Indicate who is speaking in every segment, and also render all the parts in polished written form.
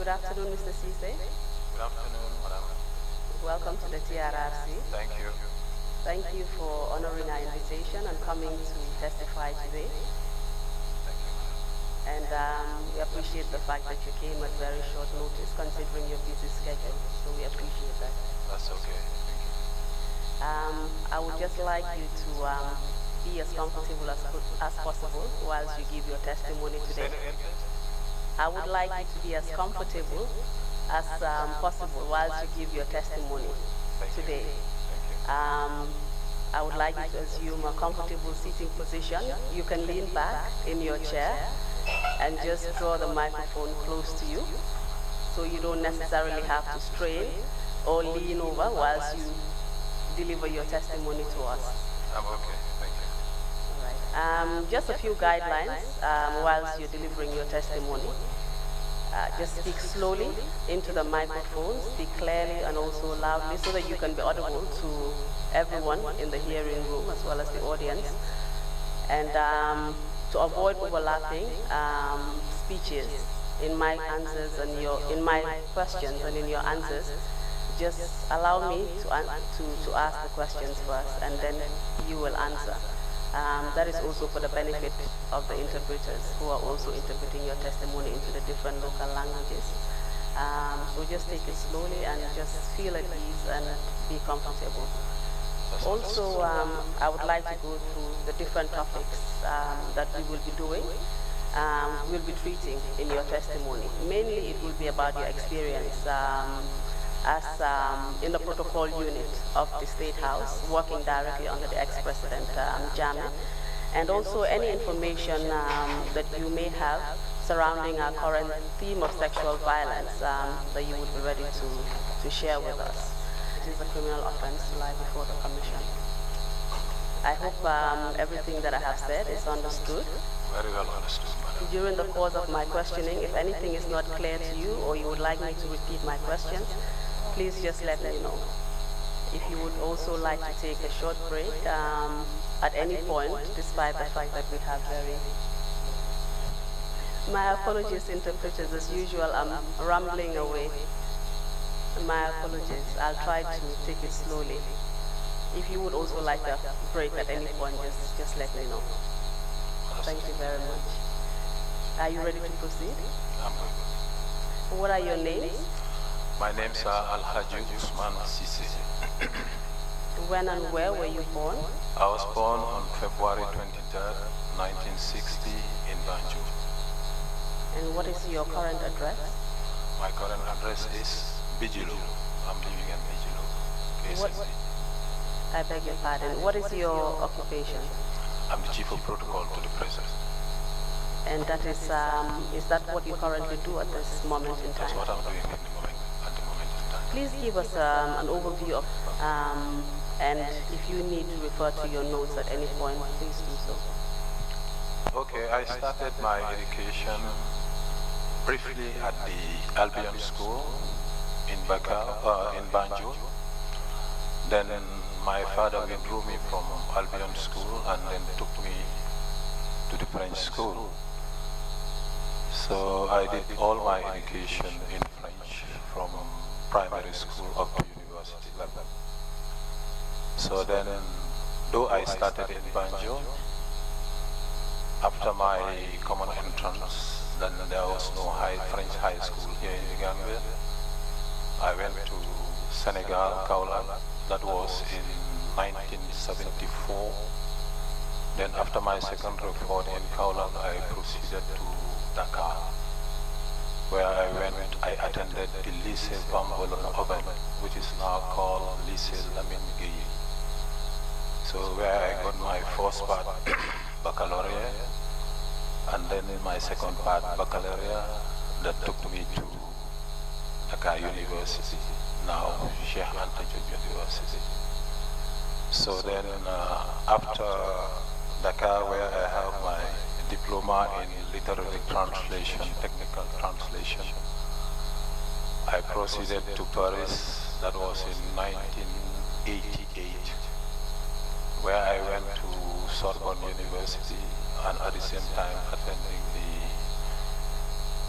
Speaker 1: Good afternoon, Mr. Ceesay.
Speaker 2: Good afternoon, madam.
Speaker 1: Welcome to the TRRC.
Speaker 2: Thank you.
Speaker 1: Thank you for honoring our invitation and coming to testify today.
Speaker 2: Thank you, madam.
Speaker 1: And we appreciate the fact that you came at very short notice, considering your busy schedule. So we appreciate that.
Speaker 2: That's okay. Thank you.
Speaker 1: I would just like you to be as comfortable as possible whilst you give your testimony
Speaker 2: Say
Speaker 1: today.
Speaker 2: it again, please.
Speaker 1: I would like you to be as comfortable as possible whilst you give your testimony
Speaker 2: Thank you.
Speaker 1: today.
Speaker 2: Thank you.
Speaker 1: I would like you to assume a comfortable seating position. You can lean back in your chair and just draw the microphone close to you, so you don't necessarily have to strain or lean over whilst you deliver your testimony to us.
Speaker 2: I'm okay. Thank you.
Speaker 1: All right. Just a few guidelines whilst you're delivering your testimony. Just speak slowly into the microphone, speak clearly and also loudly so that you can be audible to everyone in the hearing room as well as the audience. And to avoid overlapping speeches in my answers and in my questions and in your answers, just allow me to ask the questions first and then you will answer. That is also for the benefit of the interpreters who are also interpreting your testimony into the different local languages. So just take it slowly and just feel at ease and be comfortable. Also, I would like to go through the different topics that we will be doing, we'll be treating in your testimony. Mainly it will be about your experience as in the protocol unit of the State House, working directly under the ex-president, Jammeh, and also any information that you may have surrounding our current theme of sexual violence that you would be ready to share with us. It is a criminal offense to lie before the commission. I hope everything that I have said is understood.
Speaker 2: Very well understood, madam.
Speaker 1: During the course of my questioning, if anything is not clear to you or you would like me to repeat my questions, please just let me know. If you would also like to take a short break at any point, despite the fact that we have My apologies, interpreters. As usual, I'm rambling away. My apologies. I'll try to take it slowly. If you would also like a break at any point, just let me know. Thank you very much. Are you ready to proceed?
Speaker 2: I'm good.
Speaker 1: What are your names?
Speaker 2: My name's Alhagie Ceesay.
Speaker 1: When and where were you born?
Speaker 2: I was born on February 23rd, 1960 in Banjul.
Speaker 1: And what is your current address?
Speaker 2: My current address is Bijilo. I'm living in Bijilo, KSMC.
Speaker 1: I beg your pardon. What is your occupation?
Speaker 2: I'm the chief of protocol to the president.
Speaker 1: And that is that what you currently do at this moment in
Speaker 2: That's
Speaker 1: time?
Speaker 2: what I'm doing at the moment in time.
Speaker 1: Please give us an overview of, and if you need to refer to your notes at any point, please do so.
Speaker 2: Okay, I started my education briefly at the Albion School in Banjul. Then my father withdrew me from Albion School and then took me to the French school. So I did all my education in French from primary school up to university level. So then, though I started in Banjul, after my common entrance, then there was no French high school here in the Gambia. I went to Senegal, Kaolack, that was in 1974. Then after my second report in Kaolack, I proceeded to Dakar, where I attended the Lycée Bambolon Oven, which is now called Lycée Lamine Gueye. So where I got my first part baccalaureate, and then in my second part baccalaureate, that took me to Dakar University, now Sheikh Anta Diop University. So then after Dakar, where I have my diploma in literary translation, technical translation, I proceeded to Paris, that was in 1988, where I went to Sorbonne University and at the same time attending the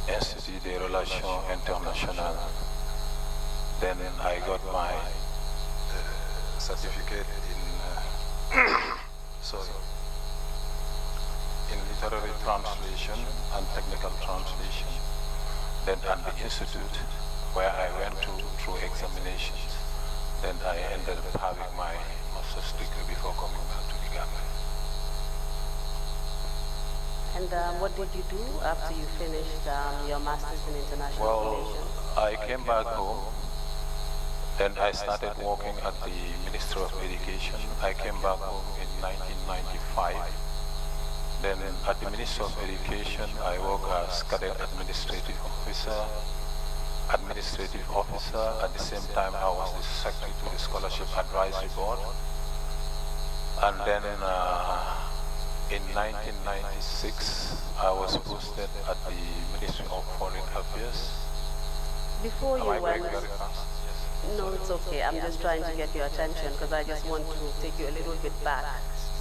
Speaker 2: Institut des Relations Internationales. Then I got my certificate in in literary translation and technical translation. Then at the institute, where I went through examinations, then I ended up having my master's degree before coming back to the Gambia.
Speaker 1: And what did you do after you finished your master's in international relations?
Speaker 2: I came back home. Then I started working at the Ministry of Education. I came back home in 1995. Then at the Ministry of Education, I worked as cadet administrative officer. At the same time, I was the secretary to the Scholarship Advisory Board. And then in 1996, I was posted at the Ministry of Foreign Affairs.
Speaker 1: Before you went...
Speaker 2: Very fast?
Speaker 1: No, it's okay. I'm just trying to get your attention because I just want to take you a little bit back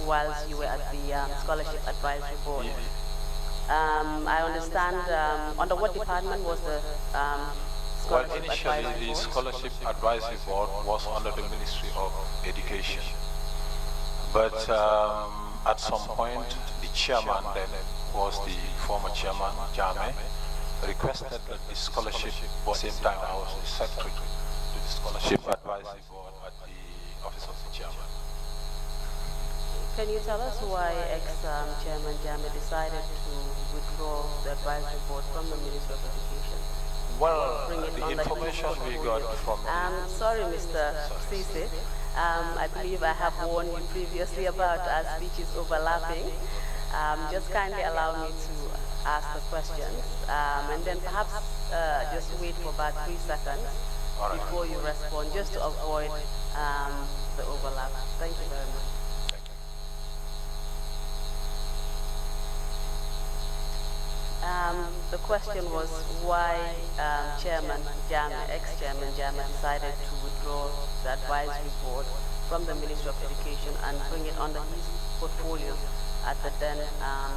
Speaker 1: whilst you were at the Scholarship Advisory Board. I understand, under what department was the Scholarship Advisory Board?
Speaker 2: Initially, the Scholarship Advisory Board was under the Ministry of Education. But at some point, the chairman then was the former chairman, Jame, requested that the scholarship, at the same time I was the secretary to the Scholarship Advisory Board at the office of the chairman.
Speaker 1: Can you tell us why ex-chairman Jame decided to withdraw the advisory board from the Ministry of Education?
Speaker 2: Well, the information we got from...
Speaker 1: sorry, Mr. Ceesay. I believe I have warned you previously about our speeches overlapping. Just kindly allow me to ask the questions, and then perhaps just wait for about 3 seconds before you respond, just to avoid the overlap. Thank you very much. The question was why ex-chairman Jame decided to withdraw the advisory board from the Ministry of Education and bring it under his portfolio at the then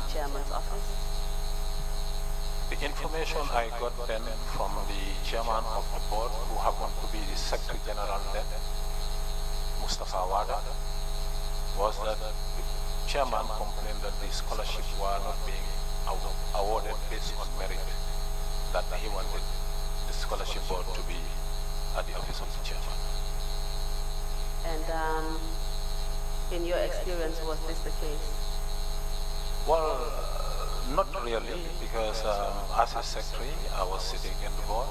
Speaker 1: chairman's office.
Speaker 2: The information I got then from the chairman of the board, who happened to be the Secretary General then, Mustafa Wada, was that the chairman complained that the scholarships were not being awarded based on merit, that he wanted the scholarship board to be at the office of the chairman.
Speaker 1: And in your experience, was this the case?
Speaker 2: Well, not really, because as a secretary, I was sitting in the board,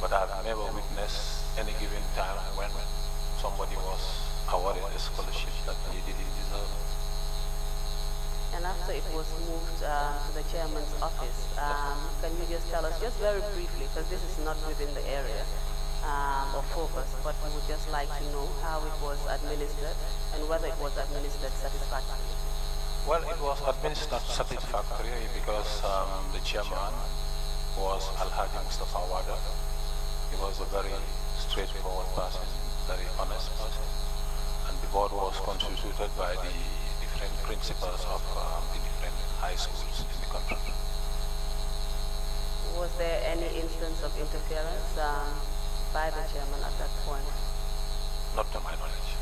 Speaker 2: but I've never witnessed any given time when somebody was awarded a scholarship that he didn't deserve.
Speaker 1: And after it was moved to the chairman's office, can you just tell us, just very briefly, because this is not within the area of focus, but we would just like to know how it was administered and whether it was administered satisfactorily.
Speaker 2: Well, it was administered satisfactorily because the chairman was Alhagie Mustafa Wada. He was a very straightforward person, very honest person, and the board was constituted by the different principals of the different high schools in the country.
Speaker 1: Was there any instance of interference by the chairman at that point?
Speaker 2: Not to my knowledge.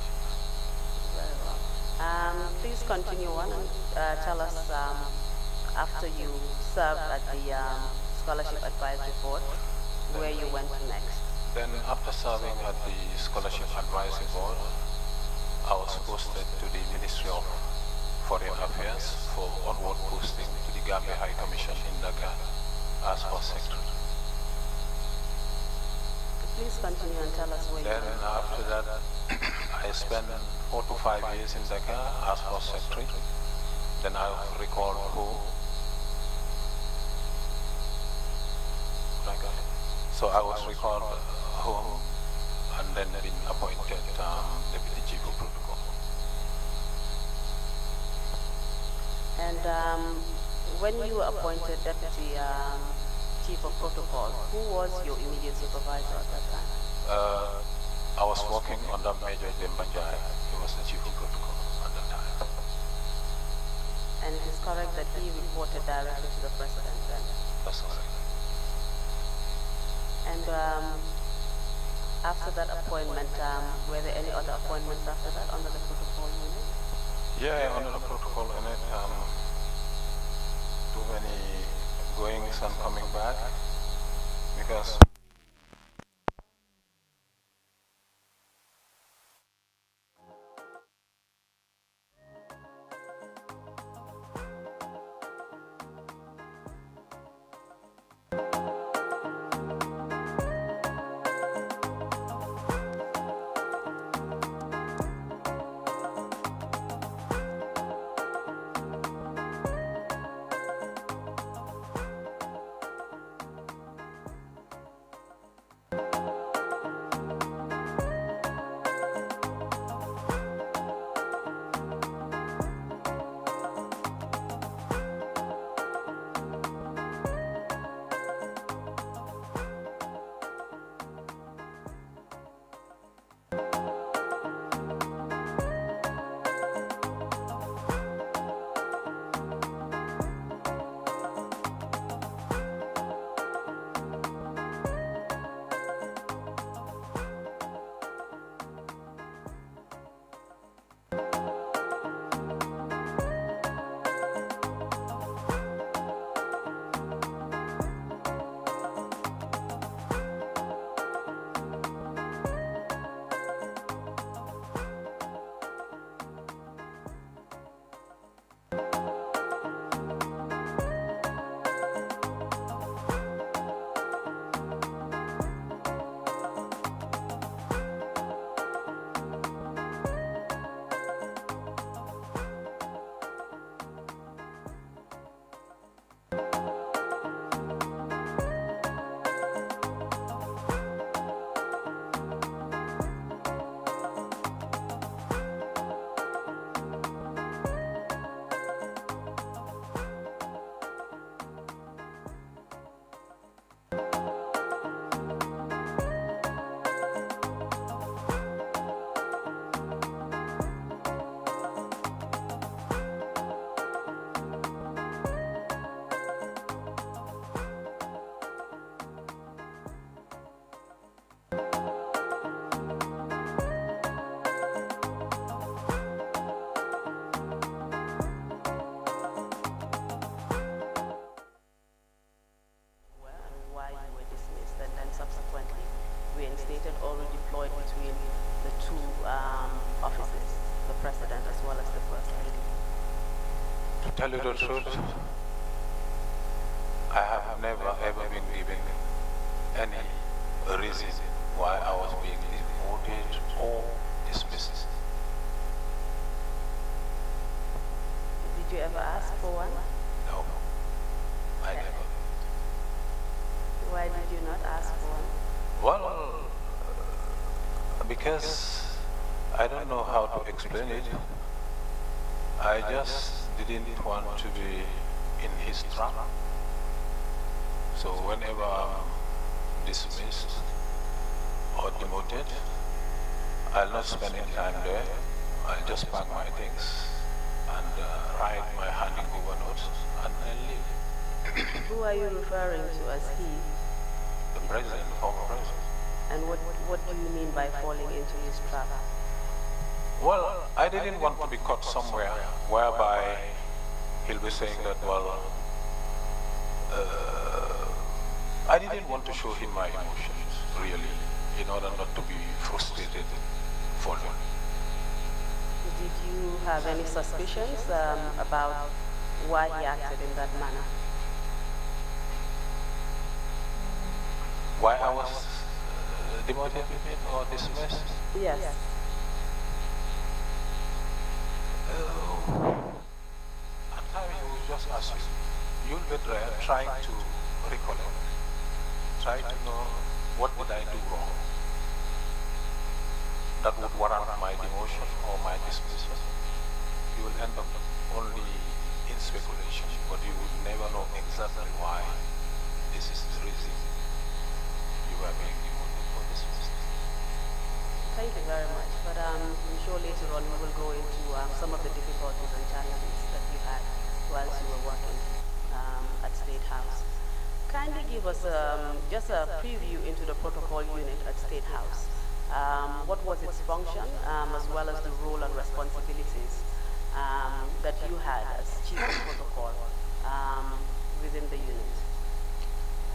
Speaker 1: Very well. Please continue on and tell us, after you served at the Scholarship Advisory Board, where you went next.
Speaker 2: Then after serving at the Scholarship Advisory Board, I was posted to the Ministry of Foreign Affairs for onward posting to the Gambia High Commission in Dakar as first secretary.
Speaker 1: Please continue and tell us where you
Speaker 2: Then after that, I spent 4 to 5 years in Dakar as first secretary. Then I was recalled home. So I was recalled home and then been appointed Deputy Chief of Protocol.
Speaker 1: And when you were appointed Deputy Chief of Protocol, who was your immediate supervisor at that time?
Speaker 2: I was working under Major Dembanjai. He was the Chief of Protocol at that time.
Speaker 1: And it is correct that he reported directly to the President then?
Speaker 2: That's correct.
Speaker 1: And after that appointment, were there any other appointments after that under the protocol unit?
Speaker 2: Yeah, under the protocol unit, too many goings and coming back, because
Speaker 1: reinstated or redeployed between the two offices, the president as well as the first lady?
Speaker 2: to tell you the truth, I have never ever been given any reason why I was being demoted or dismissed.
Speaker 1: Did you ever ask for one?
Speaker 2: No, I never.
Speaker 1: Why did you not ask for one?
Speaker 2: Well, because I don't know how to explain it. I just didn't want to be in his trap. So whenever I'm dismissed or demoted, I'll not spend any time there. I'll just pack my things and write my handing over notes and then leave.
Speaker 1: Who are you referring to as he?
Speaker 2: The president, the former president.
Speaker 1: And what do you mean by falling into his trap?
Speaker 2: Well, I didn't want to be caught somewhere whereby he'll be saying that, well, I didn't want to show him my emotions, really, in order not to be frustrated for him.
Speaker 1: Did you have any suspicions about why he acted in that manner?
Speaker 2: Why I was demoted or dismissed?
Speaker 1: Yes.
Speaker 2: At times he will just ask you, you'll be there trying to recollect, try to know what did I do wrong that would warrant my demotion or my dismissal. You will end up only in speculation, but you will never know exactly why this is the reason you are being demoted or dismissed.
Speaker 1: Thank you very much. But I'm sure later on we will go into some of the difficulties and challenges that you had whilst you were working at State House. Kindly give us just a preview into the protocol unit at State House? What was its function, as well as the role and responsibilities that you had as Chief of Protocol within the unit?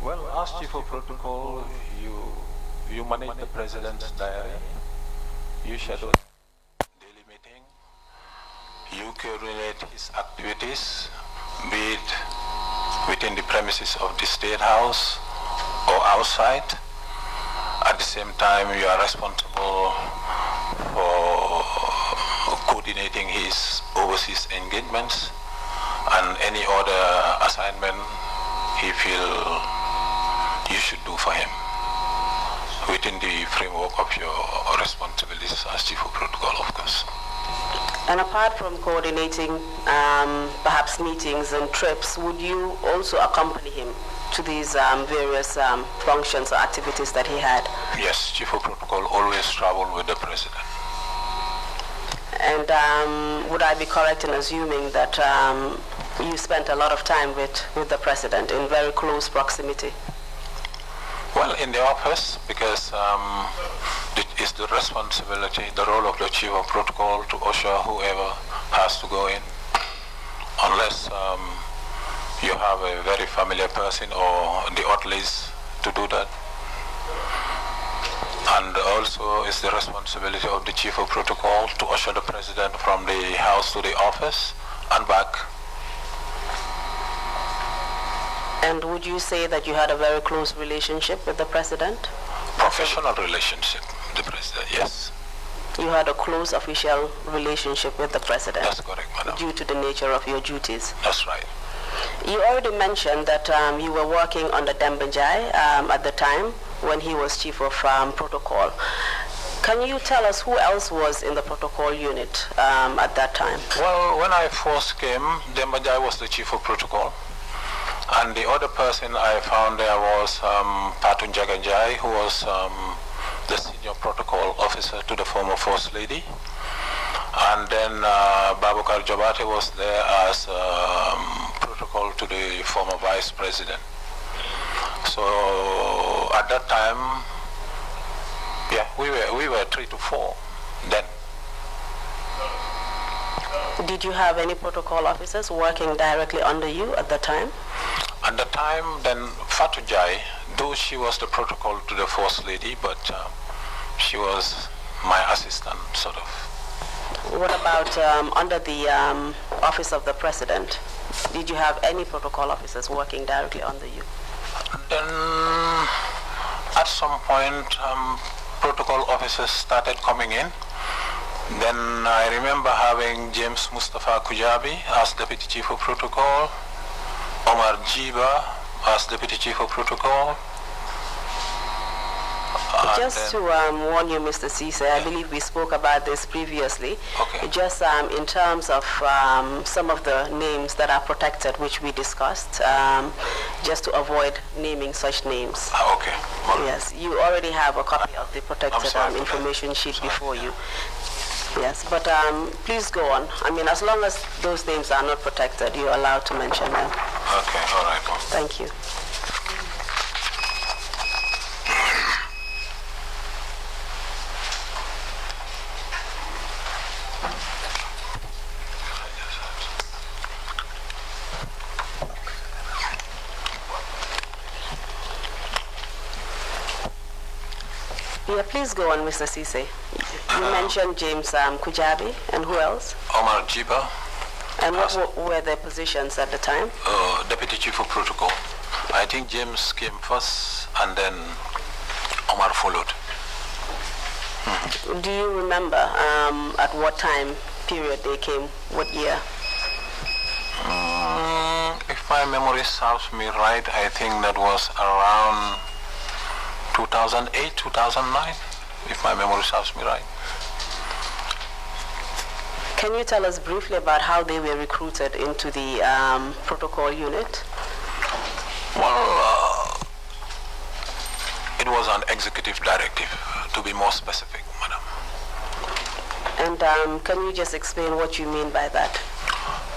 Speaker 2: Well, as Chief of Protocol, you manage the President's diary, you schedule daily meeting, you coordinate his activities, be it within the premises of the State House or outside. At the same time, you are responsible for coordinating his overseas engagements and any other assignment he feels you should do for him within the framework of your responsibilities as Chief of Protocol, of course.
Speaker 1: And apart from coordinating perhaps meetings and trips, would you also accompany him to these various functions or activities that he had?
Speaker 2: Yes, Chief of Protocol always traveled with the President.
Speaker 1: And would I be correct in assuming that you spent a lot of time with the President in very close proximity?
Speaker 2: Well, in the office, because it is the responsibility, the role of the Chief of Protocol to usher whoever has to go in, unless you have a very familiar person or the orderlies to do that. And also it's the responsibility of the Chief of Protocol to usher the President from the house to the office and back.
Speaker 1: And would you say that you had a very close relationship with the President?
Speaker 2: Professional relationship with the President, yes.
Speaker 1: You had a close official relationship with the President?
Speaker 2: That's correct, madam.
Speaker 1: Due to the nature of your duties?
Speaker 2: That's right.
Speaker 1: You already mentioned that you were working under Dembanjai at the time when he was Chief of Protocol. Can you tell us who else was in the protocol unit at that time?
Speaker 2: Well, when I first came, Dembanjai was the Chief of Protocol. And the other person I found there was Patun Jaganjai, who was the senior protocol officer to the former First Lady. And then Babukar Jabate was there as protocol to the former Vice President. So at that time, yeah, we were 3 to 4 then.
Speaker 1: Did you have any protocol officers working directly under you at the time?
Speaker 2: At the time, then Fatou Jai, though she was the protocol to the First Lady, but she was my assistant, sort of.
Speaker 1: What about under the Office of the President? Did you have any protocol officers working directly under you?
Speaker 2: Then, at some point, protocol officers started coming in. Then I remember having James Mustafa Kujabi as Deputy Chief of Protocol, Omar Jiba as Deputy Chief of Protocol.
Speaker 1: Just to warn you, Mr. Ceesay, I believe we spoke about this previously.
Speaker 2: Okay.
Speaker 1: Just in terms of some of the names that are protected, which we discussed, just to avoid naming such names.
Speaker 2: Okay. Well,
Speaker 1: yes, you already have a copy of the protected information sheet before you. Yes, but please go on. I mean, as long as those names are not protected, you're allowed to mention them.
Speaker 2: Okay, all right.
Speaker 1: Thank you. Yeah, please go on, Mr. Ceesay. You mentioned James Kujabi, and who else?
Speaker 2: Omar Jiba.
Speaker 1: And what were their positions at the time?
Speaker 2: Deputy Chief of Protocol. I think James came first, and then Omar followed.
Speaker 1: Do you remember at what time period they came? What year?
Speaker 2: If my memory serves me right, I think that was around 2008, 2009, if my memory serves me right.
Speaker 1: Can you tell us briefly about how they were recruited into the protocol unit?
Speaker 2: Well, it was an executive directive, to be more specific, madam.
Speaker 1: And can you just explain what you mean by that?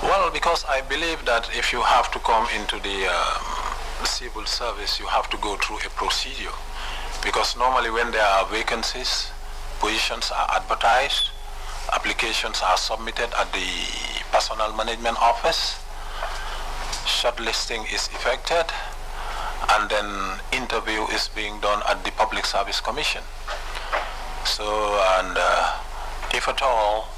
Speaker 2: Well, because I believe that if you have to come into the civil service, you have to go through a procedure. Because normally when there are vacancies, positions are advertised, applications are submitted at the Personnel Management Office, shortlisting is effected, and then interview is being done at the Public Service Commission. So, and if at all,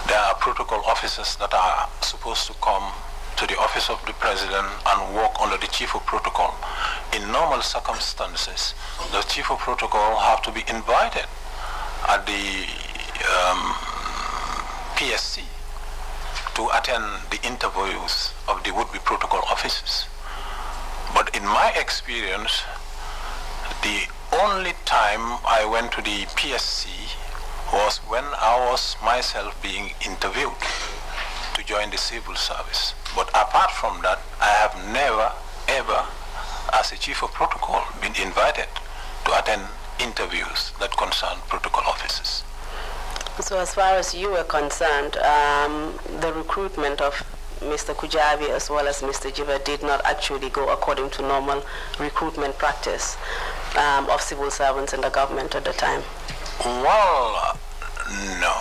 Speaker 2: there are protocol officers that are supposed to come to the office of the president and work under the chief of protocol. In normal circumstances, the chief of protocol have to be invited at the PSC to attend the interviews of the would-be protocol officers. But in my experience, the only time I went to the PSC was when I was myself being interviewed to join the civil service. But apart from that, I have never, ever, as a chief of protocol, been invited to attend interviews that concern protocol officers.
Speaker 1: So as far as you were concerned, the recruitment of Mr. Kujabi as well as Mr. Jiba did not actually go according to normal recruitment practice of civil servants in the government at the time?
Speaker 2: Well, no.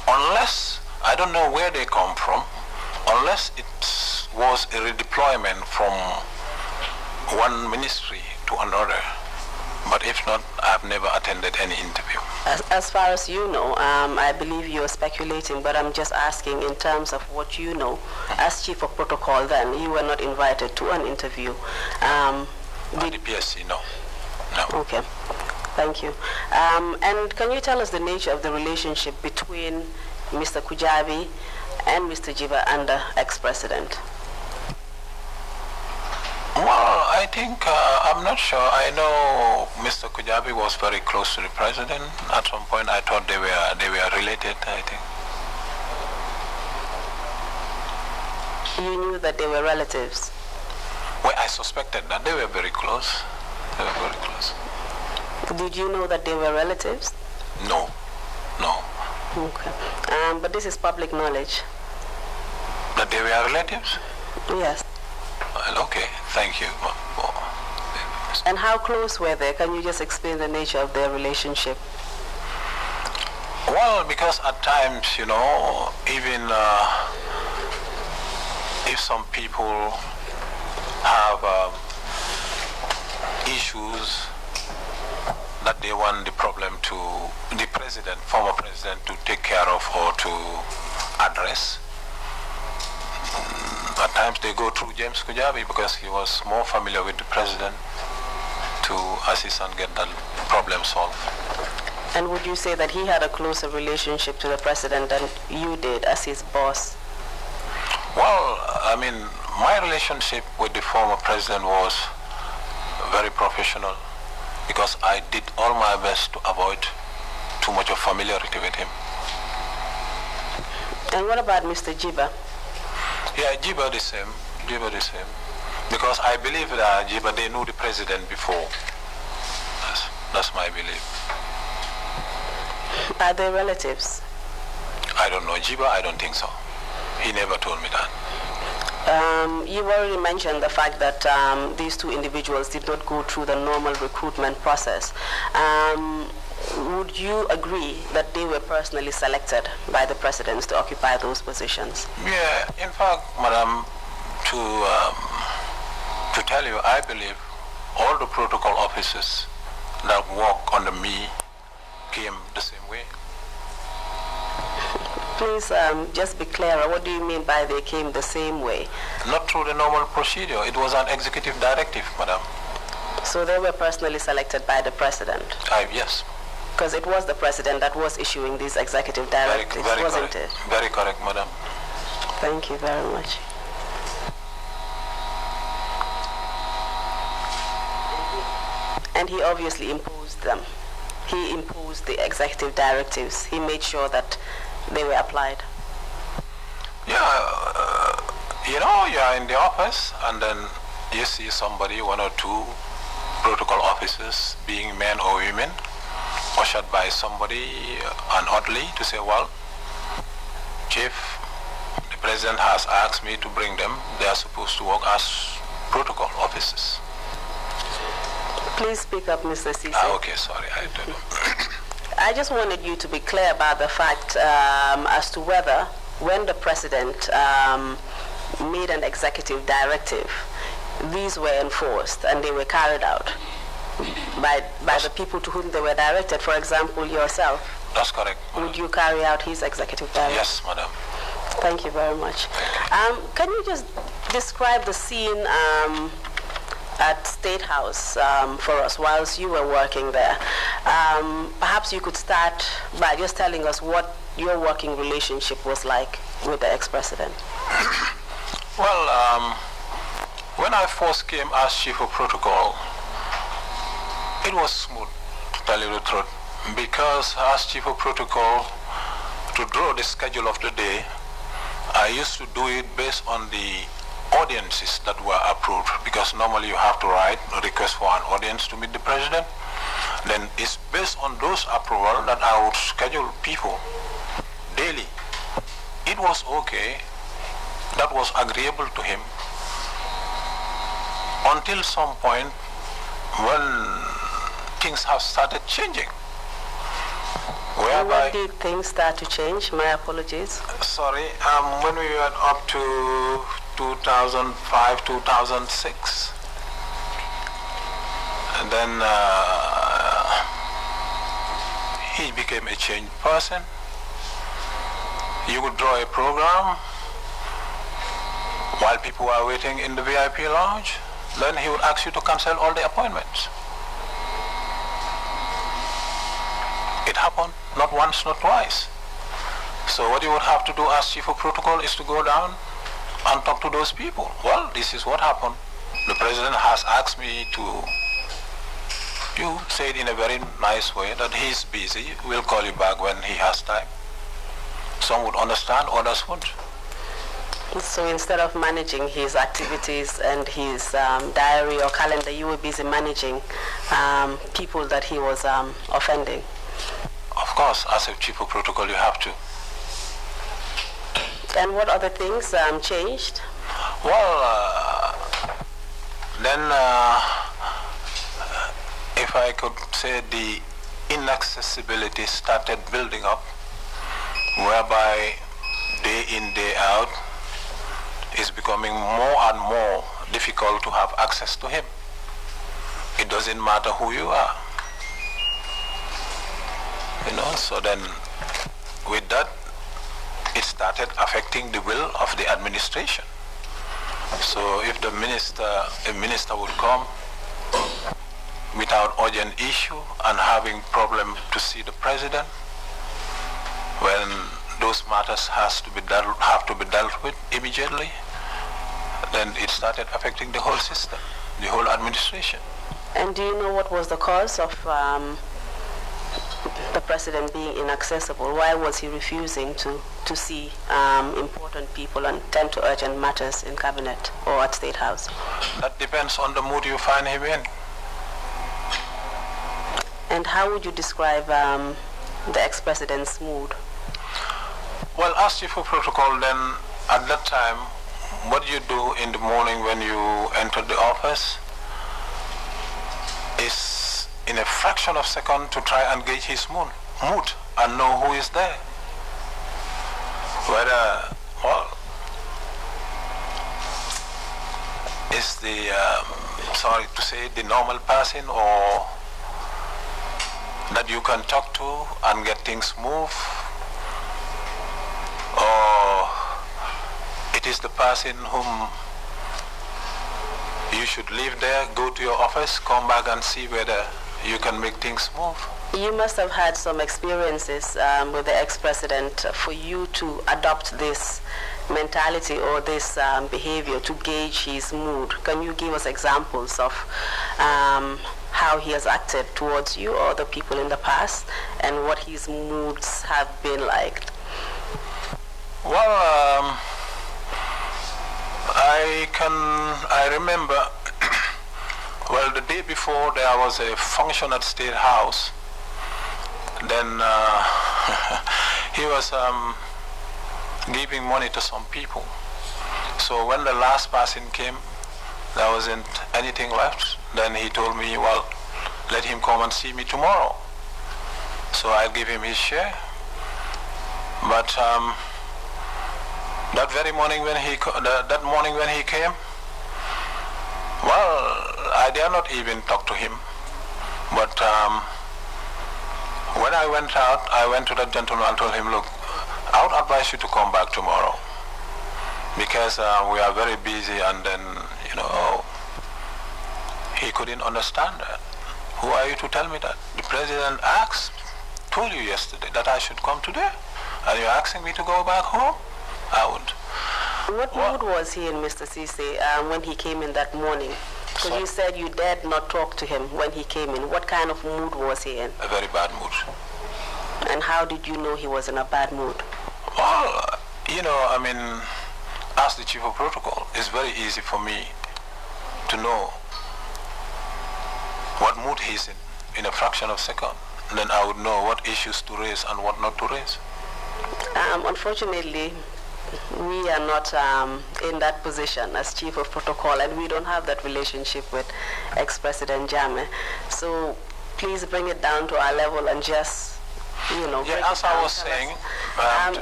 Speaker 2: Unless, I don't know where they come from, unless it was a redeployment from one ministry to another. But if not, I've never attended any interview.
Speaker 1: As far as you know, I believe you're speculating, but I'm just asking in terms of what you know. As chief of protocol then, you were not invited to an interview.
Speaker 2: At the PSC, no.
Speaker 1: Okay, thank you. And can you tell us the nature of the relationship between Mr. Kujabi and Mr. Jiba and the ex-president?
Speaker 2: Well, I think, I'm not sure. I know Mr. Kujabi was very close to the president. At some point, I thought they were related, I think.
Speaker 1: You knew that they were relatives?
Speaker 2: Well, I suspected that they were very close. They were very close.
Speaker 1: Did you know that they were relatives?
Speaker 2: No.
Speaker 1: Okay. But this is public knowledge.
Speaker 2: That they were relatives?
Speaker 1: Yes.
Speaker 2: Well, okay, thank you.
Speaker 1: And how close were they? Can you just explain the nature of their relationship?
Speaker 2: Well, because at times, you know, even if some people have issues that they want the problem to the president, former president, to take care of or to address, at times they go through James Kujabi because he was more familiar with the president to assist and get that problem solved.
Speaker 1: And would you say that he had a closer relationship to the president than you did as his boss?
Speaker 2: Well, I mean, my relationship with the former president was very professional because I did all my best to avoid too much of familiarity with him.
Speaker 1: And what about Mr. Jiba?
Speaker 2: Yeah, Jiba the same. Because I believe that Jiba, they knew the president before. That's my belief.
Speaker 1: Are they relatives?
Speaker 2: I don't know. Jiba, I don't think so. He never told me that.
Speaker 1: You've already mentioned the fact that these two individuals did not go through the normal recruitment process. Would you agree that they were personally selected by the presidents to occupy those positions?
Speaker 2: Yeah, in fact, madam, to tell you, I believe all the protocol officers that work under me came the same way.
Speaker 1: Please just be clearer. What do you mean by they came the same way?
Speaker 2: Not through the normal procedure. It was an executive directive, madam.
Speaker 1: So they were personally selected by the president?
Speaker 2: Yes.
Speaker 1: Because it was the president that was issuing these executive directives, wasn't
Speaker 2: correct.
Speaker 1: it?
Speaker 2: Very correct, madam.
Speaker 1: Thank you very much. And he obviously imposed them. He imposed the executive directives. He made sure that they were applied.
Speaker 2: Yeah, you know, you're in the office and then you see somebody, one or two protocol officers, being men or women, ushered by somebody oddly to say, well, Chief, the president has asked me to bring them. They are supposed to work as protocol officers.
Speaker 1: Please speak up, Mr. Ceesay.
Speaker 2: Okay, sorry, I don't know.
Speaker 1: I just wanted you to be clear about the fact as to whether, when the president made an executive directive, these were enforced and they were carried out by the people to whom they were directed. For example, yourself.
Speaker 2: That's correct.
Speaker 1: Would you carry out his executive directive?
Speaker 2: Yes, madam.
Speaker 1: Thank you very much. Can you just describe the scene at State House for us whilst you were working there? Perhaps you could start by just telling us what your working relationship was like with the ex-president.
Speaker 2: Well, when I first came as chief of protocol, it was smooth, to tell you the truth, because as chief of protocol, to draw the schedule of the day, I used to do it based on the audiences that were approved, because normally you have to write a request for an audience to meet the president. Then it's based on those approval that I would schedule people daily. It was okay, that was agreeable to him, until some point when things have started changing.
Speaker 1: When did things start to change? My apologies.
Speaker 2: Sorry, when we went up to 2005, 2006, and then he became a changed person. You would draw a program while people were waiting in the VIP lounge, then he would ask you to cancel all the appointments. It happened not once, not twice. So what you would have to do as chief of protocol is to go down and talk to those people. Well, this is what happened. The president has asked me to, you say it in a very nice way, that he's busy, we'll call you back when he has time. Some would understand, others won't.
Speaker 1: So instead of managing his activities and his diary or calendar, you were busy managing people that he was offending?
Speaker 2: Of course, as a chief of protocol, you have to.
Speaker 1: And what other things changed?
Speaker 2: Well, then if I could say, the inaccessibility started building up, whereby day in, day out, it's becoming more and more difficult to have access to him. It doesn't matter who you are. You know, so then with that, it started affecting the will of the administration. So if a minister would come without urgent issue and having problem to see the president, when those matters have to be dealt with immediately, then it started affecting the whole system, the whole administration.
Speaker 1: And do you know what was the cause of the president being inaccessible? Why was he refusing to see important people and tend to urgent matters in cabinet or at State House?
Speaker 2: That depends on the mood you find him in.
Speaker 1: And how would you describe the ex-president's mood?
Speaker 2: Well, as chief of protocol, then at that time, what you do in the morning when you enter the office is in a fraction of a second to try and gauge his mood and know who is there. Whether, well, is the, sorry to say, the normal person, or that you can talk to and get things moved, or it is the person whom you should leave there, go to your office, come back and see whether you can make things move.
Speaker 1: You must have had some experiences with the ex-president for you to adopt this mentality or this behavior to gauge his mood. Can you give us examples of how he has acted towards you or the people in the past, and what his moods have been like?
Speaker 2: Well, I remember, well, the day before there was a function at State House. Then he was giving money to some people. So when the last person came, there wasn't anything left. Then he told me, well, let him come and see me tomorrow. So I'll give him his share. But that very morning when he came, well, I dare not even talk to him. But when I went out, I went to that gentleman and told him, look, I would advise you to come back tomorrow because we are very busy. And then, he couldn't understand that. Who are you to tell me that? The president told you yesterday that I should come today, and you're asking me to go back home? I wouldn't.
Speaker 1: What mood was he in, Mr. Ceesay, when he came in that morning? Because you said you dared not talk to him when he came in. What kind of mood was he in?
Speaker 2: A very bad mood.
Speaker 1: And how did you know he was in a bad mood?
Speaker 2: Well, as the chief of protocol, it's very easy for me to know what mood he's in a fraction of a second. And then I would know what issues to raise and what not to raise.
Speaker 1: Unfortunately, we are not in that position as chief of protocol, and we don't have that relationship with ex-President Jammeh. So please bring it down to our level and just,
Speaker 2: Yeah, as I was saying,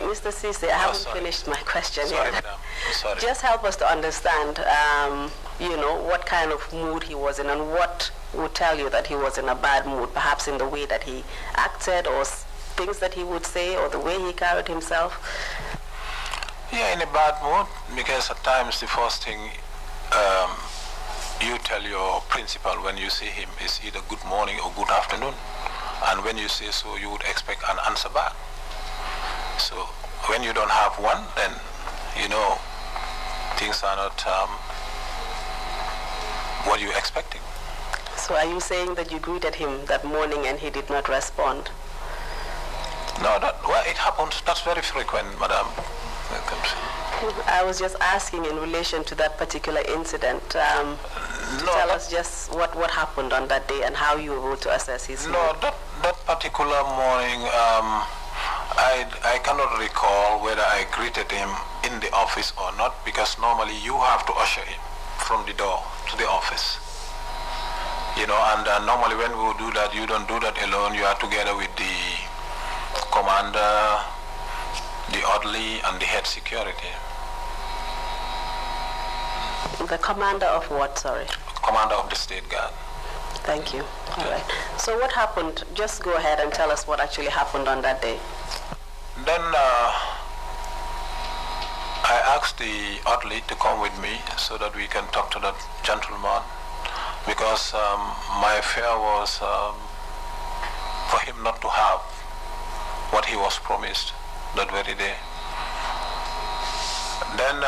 Speaker 1: Mr. Ceesay, I haven't finished my question yet.
Speaker 2: Sorry.
Speaker 1: Just help us to understand, what kind of mood he was in, and what would tell you that he was in a bad mood, perhaps in the way that he acted, or things that he would say, or the way he carried himself.
Speaker 2: Yeah, in a bad mood, because at times the first thing you tell your principal when you see him is either good morning or good afternoon. And when you say so, you would expect an answer back. So when you don't have one, then, things are not what you're expecting.
Speaker 1: So are you saying that you greeted him that morning and he did not respond?
Speaker 2: No, it happens. That's very frequent, madam.
Speaker 1: I was just asking in relation to that particular incident. Tell us just what happened on that day and how you were able to assess his mood.
Speaker 2: No, that particular morning, I cannot recall whether I greeted him in the office or not, because normally you have to usher him from the door to the office. And normally when we do that, you don't do that alone. You are together with the commander, the orderly, and the head security.
Speaker 1: The commander of what, sorry?
Speaker 2: Commander of the State Guard.
Speaker 1: Thank you. All right. So what happened? Just go ahead and tell us what actually happened on that day.
Speaker 2: Then I asked the orderly to come with me so that we can talk to that gentleman, because my fear was for him not to have what he was promised that very day. Then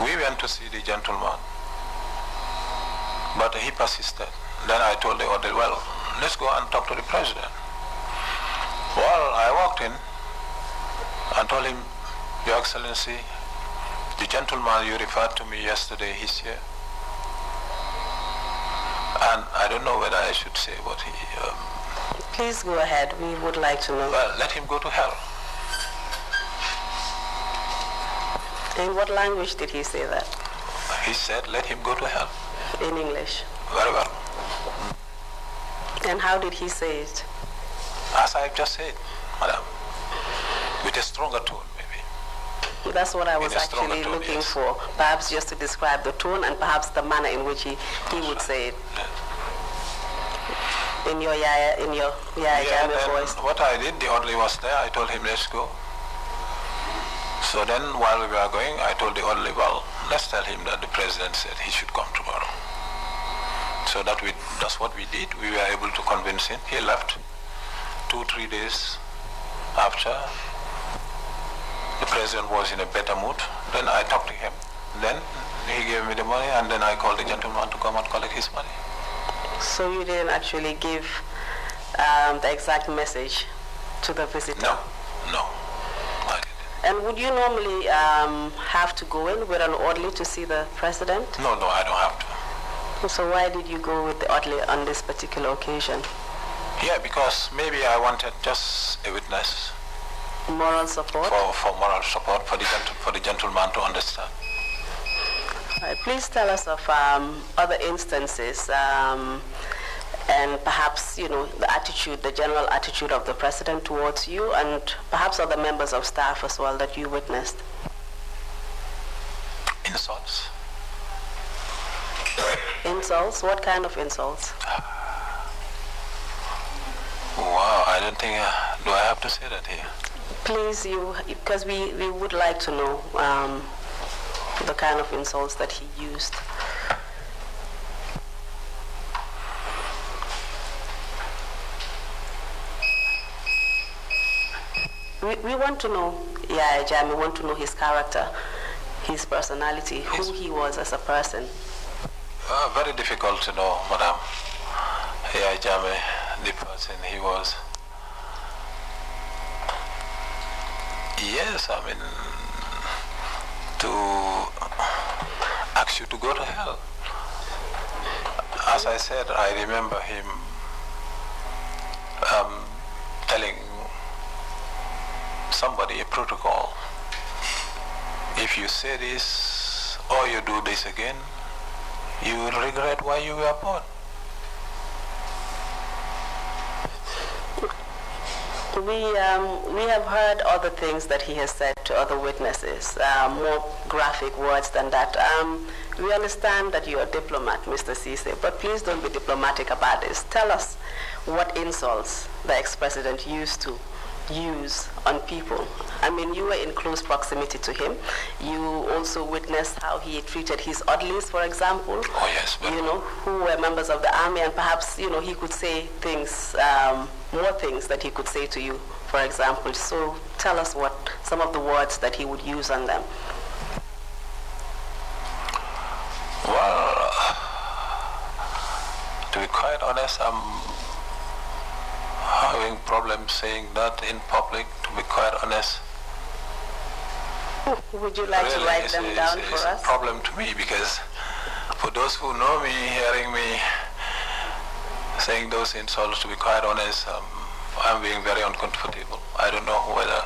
Speaker 2: we went to see the gentleman, but he persisted. Then I told the orderly, well, let's go and talk to the president. Well, I walked in and told him, Your Excellency, the gentleman you referred to me yesterday, he's here. And I don't know whether I should say what he...
Speaker 1: Please go ahead. We would like to know.
Speaker 2: Well, let him go to hell.
Speaker 1: In what language did he say that?
Speaker 2: He said, let him go to hell.
Speaker 1: In English?
Speaker 2: Very well.
Speaker 1: And how did he say it?
Speaker 2: As I've just said, madam, with a stronger tone, maybe.
Speaker 1: That's what I was actually looking for. Perhaps just to describe the tone and perhaps the manner in which he would say it.
Speaker 2: Yeah.
Speaker 1: In your Yaya Jammeh voice.
Speaker 2: What I did, the orderly was there. I told him, let's go. So then, while we were going, I told the orderly, well, let's tell him that the president said he should come tomorrow. So that's what we did. We were able to convince him. He left 2-3 days after. The president was in a better mood. Then I talked to him. Then he gave me the money, and then I called the gentleman to come and collect his money.
Speaker 1: So you didn't actually give the exact message to the visitor?
Speaker 2: No, I didn't.
Speaker 1: And would you normally have to go in with an orderly to see the president?
Speaker 2: No, I don't have to.
Speaker 1: So why did you go with the orderly on this particular occasion?
Speaker 2: Yeah, because maybe I wanted just a witness.
Speaker 1: Moral support?
Speaker 2: For moral support, for the gentleman to understand.
Speaker 1: Please tell us of other instances and perhaps, the attitude, the general attitude of the president towards you and perhaps other members of staff as well that you witnessed.
Speaker 2: Insults.
Speaker 1: Insults? What kind of insults?
Speaker 2: Wow, I don't think, do I have to say that here?
Speaker 1: Please, because we would like to know the kind of insults that he used. We want to know, we want to know his character, his personality, who he was as a person.
Speaker 2: Very difficult to know, Madam. Jame, the person he was. Yes, I mean, to ask you to go to hell. As I said, I remember him telling somebody a protocol. If you say this or you do this again, you will regret why you were born.
Speaker 1: We have heard other things that he has said to other witnesses, more graphic words than that. We understand that you are a diplomat, Mr. Ceesay, but please don't be diplomatic about this. Tell us what insults the ex-president used to use on people. I mean, you were in close proximity to him. You also witnessed how he treated his orderlies, for example.
Speaker 2: Oh, yes.
Speaker 1: Who were members of the army, and perhaps, he could say things, more things that he could say to you, for example. So tell us what some of the words that he would use on them.
Speaker 2: Well, to be quite honest, I'm having problems saying that in public, to be quite honest.
Speaker 1: Would you like to write them down for us?
Speaker 2: It's a problem to me because for those who know me, hearing me saying those insults, to be quite honest, I'm being very uncomfortable. I don't know whether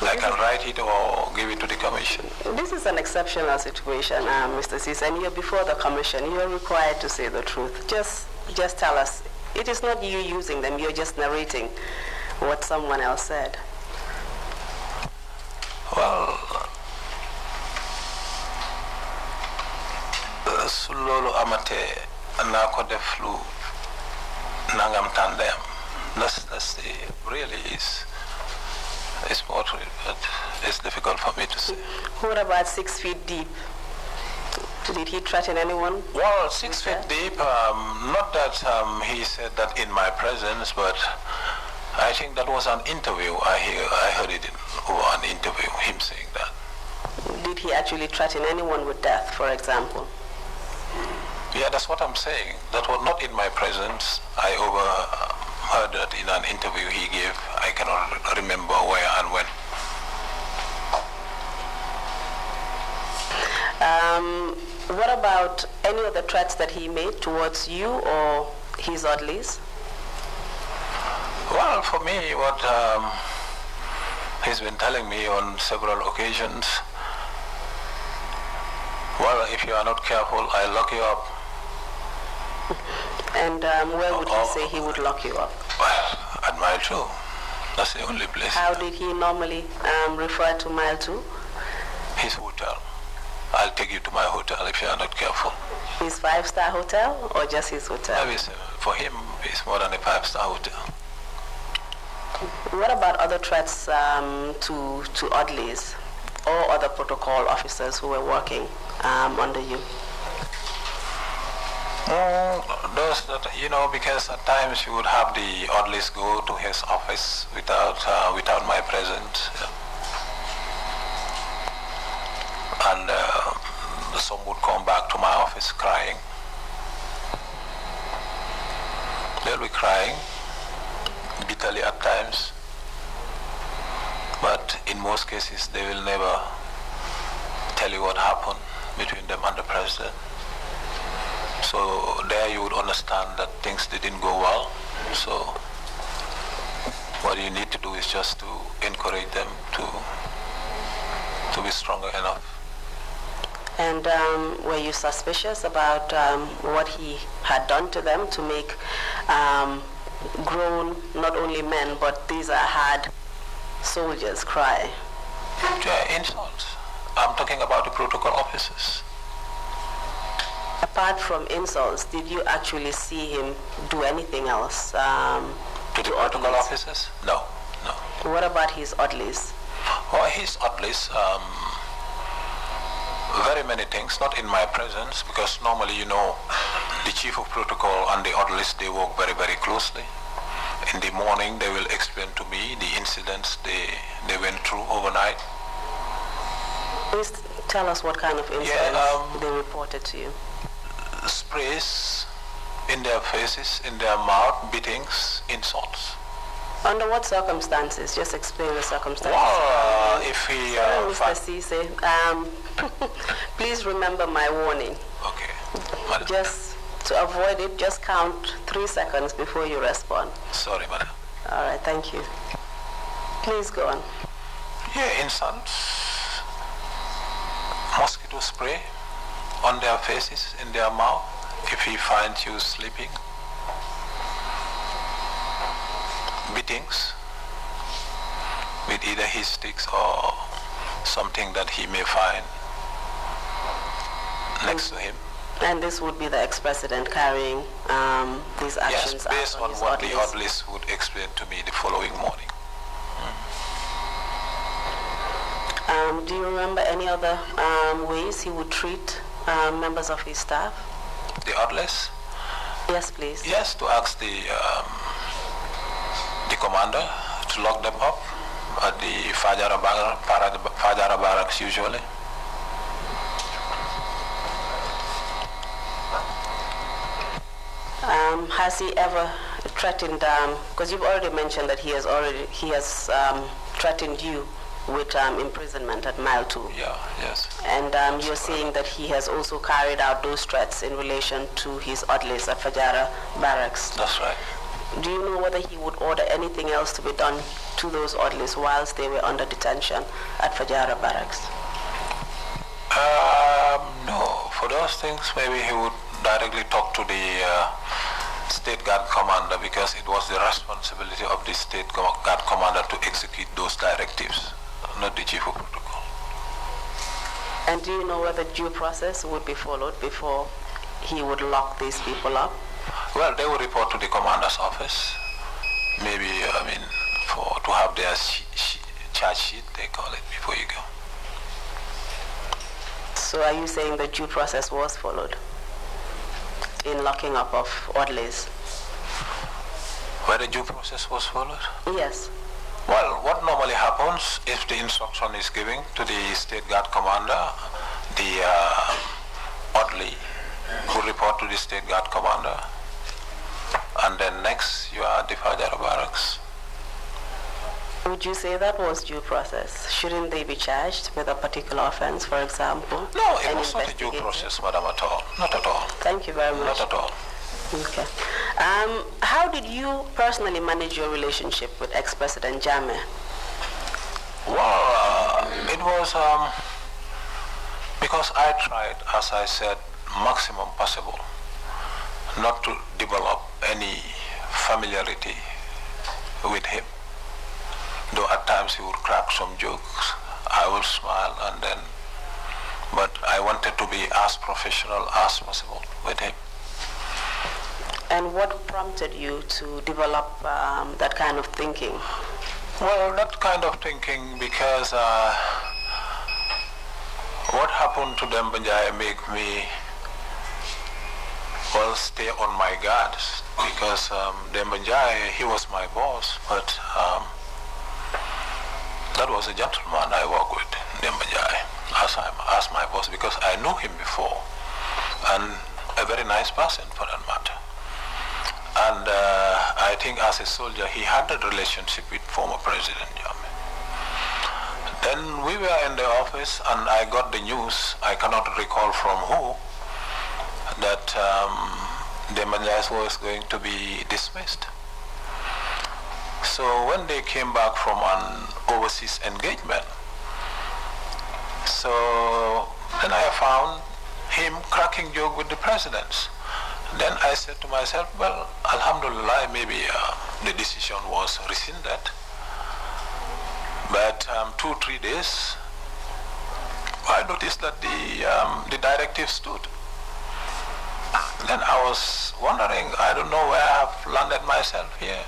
Speaker 2: I can write it or give it to the commission.
Speaker 1: This is an exceptional situation, Mr. Ceesay, and you're before the commission. You're required to say the truth. Just tell us. It is not you using them, you're just narrating what someone else said.
Speaker 2: Well, sulolo amate nako deflu nangam tandem. That's really is more to it, but it's difficult for me to say.
Speaker 1: What about 6 feet deep? Did he threaten anyone?
Speaker 2: Well, 6 feet deep, not that he said that in my presence, but I think that was an interview. I heard it over an interview, him saying that.
Speaker 1: Did he actually threaten anyone with death, for example?
Speaker 2: Yeah, that's what I'm saying. That was not in my presence. I overheard that in an interview he gave. I cannot remember where and when.
Speaker 1: What about any of the threats that he made towards you or his orderlies?
Speaker 2: Well, for me, what he's been telling me on several occasions, well, if you are not careful, I'll lock you up.
Speaker 1: And where would he say he would lock you up?
Speaker 2: Well, at Mile 2. That's the only place.
Speaker 1: How did he normally refer to Mile 2?
Speaker 2: His hotel. I'll take you to my hotel if you are not careful.
Speaker 1: His 5-star hotel or just his hotel?
Speaker 2: Maybe for him, it's more than a 5-star hotel.
Speaker 1: What about other threats to orderlies or other protocol officers who were working under you?
Speaker 2: Those that, because at times you would have the orderlies go to his office without my presence. Yeah. And some would come back to my office crying. They'll be crying, bitterly at times, but in most cases they will never tell you what happened between them and the president. So there you would understand that things didn't go well. So what you need to do is just to encourage them to be stronger enough.
Speaker 1: And were you suspicious about what he had done to them to make grown, not only men, but these are hard soldiers cry?
Speaker 2: Insults. I'm talking about the protocol officers.
Speaker 1: Apart from insults, did you actually see him do anything else?
Speaker 2: To the protocol officers? No, no.
Speaker 1: What about his orderlies?
Speaker 2: Oh, his orderlies, very many things, not in my presence, because normally, you know, the chief of protocol and the orderlies, they work very, very closely. In the morning, they will explain to me the incidents they went through overnight.
Speaker 1: Please tell us what kind of incidents they reported to you.
Speaker 2: Sprays in their faces, in their mouth, beatings, insults.
Speaker 1: Under what circumstances? Just explain the circumstances.
Speaker 2: Well, if he...
Speaker 1: Mr. Ceesay, please remember my warning.
Speaker 2: Okay. Madam.
Speaker 1: Just to avoid it, just count 3 seconds before you respond.
Speaker 2: Sorry, madam.
Speaker 1: All right, thank you. Please go on.
Speaker 2: Yeah, insults. Mosquito spray on their faces, in their mouth, if he finds you sleeping. Beatings with either his sticks or something that he may find next to him.
Speaker 1: And this would be the ex-president carrying these actions
Speaker 2: out? Yes, based on what the orderlies would explain to me the following morning.
Speaker 1: Do you remember any other ways he would treat members of his staff?
Speaker 2: The orderlies?
Speaker 1: Yes, please.
Speaker 2: Yes, to ask the commander to lock them up at the Fajara barracks usually.
Speaker 1: Has he ever threatened, because you've already mentioned that he has threatened you with imprisonment at Mile 2.
Speaker 2: Yeah, yes.
Speaker 1: And you're saying that he has also carried out those threats in relation to his orderlies at Fajara barracks.
Speaker 2: That's right.
Speaker 1: Do you know whether he would order anything else to be done to those orderlies whilst they were under detention at Fajara barracks?
Speaker 2: No. For those things, maybe he would directly talk to the State Guard Commander, because it was the responsibility of the State Guard Commander to execute those directives, not the Chief of Protocol.
Speaker 1: And do you know whether due process would be followed before he would lock these people up?
Speaker 2: Well, they will report to the commander's office. Maybe, to have their charge sheet, they call it, before you go.
Speaker 1: So are you saying the due process was followed in locking up of orderlies?
Speaker 2: Where the due process was followed?
Speaker 1: Yes.
Speaker 2: Well, what normally happens if the instruction is given to the State Guard Commander, the orderly will report to the State Guard Commander, and then next you are at the Fajara barracks.
Speaker 1: Would you say that was due process? Shouldn't they be charged with a particular offense, for example?
Speaker 2: No, it was not a due process, madam, at all. Not at all.
Speaker 1: Thank you very much.
Speaker 2: Not at all.
Speaker 1: Okay. How did you personally manage your relationship with ex-President Jammeh?
Speaker 2: Well, it was because I tried, as I said, maximum possible not to develop any familiarity with him. Though at times he would crack some jokes, I would smile and then, but I wanted to be as professional as possible with him.
Speaker 1: And what prompted you to develop that kind of thinking?
Speaker 2: Well, that kind of thinking because what happened to Dembanjaya made me, well, stay on my guard, because Dembanjaya, he was my boss, but that was a gentleman I worked with, Dembanjaya, as my boss, because I knew him before, and a very nice person for that matter. And I think as a soldier, he had a relationship with former President Jammeh. Then we were in the office, and I got the news, I cannot recall from who, that Dembanjaya was going to be dismissed. So when they came back from an overseas engagement, So then I found him cracking joke with the presidents. Then I said to myself, well, alhamdulillah, maybe the decision was rescinded. But 2-3 days, I noticed that the directive stood. Then I was wondering, I don't know where I have landed myself here.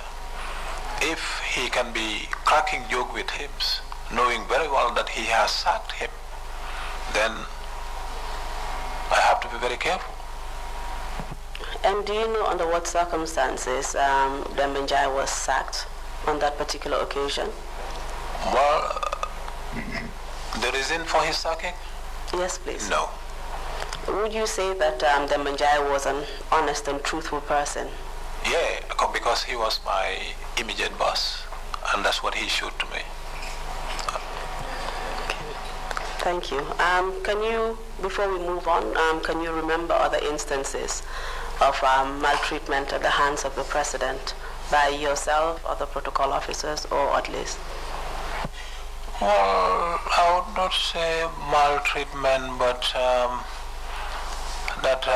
Speaker 2: If he can be cracking joke with him, knowing very well that he has sacked him, then I have to be very careful.
Speaker 1: And do you know under what circumstances Dembanjai was sacked on that particular occasion?
Speaker 2: Well, the reason for his sacking?
Speaker 1: Yes, please.
Speaker 2: No.
Speaker 1: Would you say that Dembanjai was an honest and truthful person?
Speaker 2: Yeah, because he was my immediate boss, and that's what he showed to me.
Speaker 1: Thank you. Can you, before we move on, can you remember other instances of maltreatment at the hands of the president by yourself, other protocol officers, or at least?
Speaker 2: Well, I would not say maltreatment, but that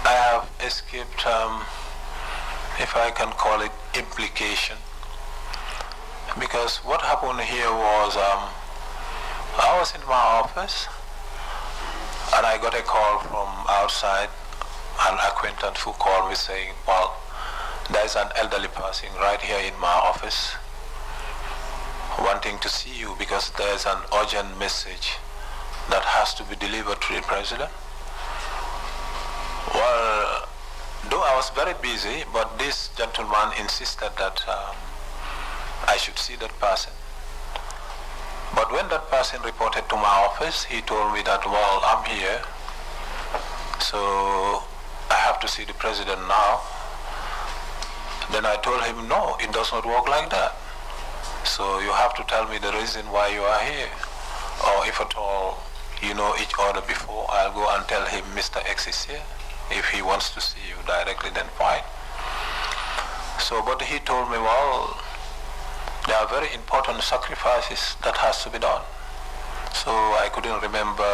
Speaker 2: I have escaped, if I can call it, implication. Because what happened here was, I was in my office and I got a call from outside, an acquaintance who called me saying, well, there's an elderly person right here in my office wanting to see you because there's an urgent message that has to be delivered to the president. Well, though I was very busy, but this gentleman insisted that I should see that person. But when that person reported to my office, he told me that, well, I'm here, so I have to see the president now. Then I told him, no, it does not work like that. So you have to tell me the reason why you are here. Or if at all you know each other before, I'll go and tell him Mr. X is here. If he wants to see you directly, then fine. So, but he told me, well, there are very important sacrifices that has to be done. So I couldn't remember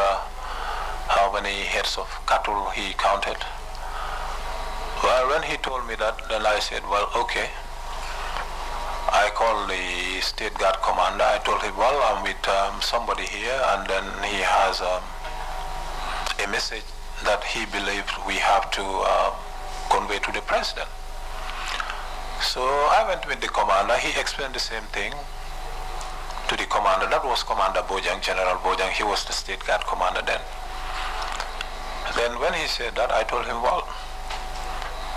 Speaker 2: how many heads of cattle he counted. Well, when he told me that, then I said, well, okay. I called the State Guard commander. I told him, well, I'm with somebody here, and then he has a message that he believed we have to convey to the president. So I went with the commander. He explained the same thing to the commander. That was Commander Bojang, General Bojang. He was the State Guard commander then. Then when he said that, I told him, well,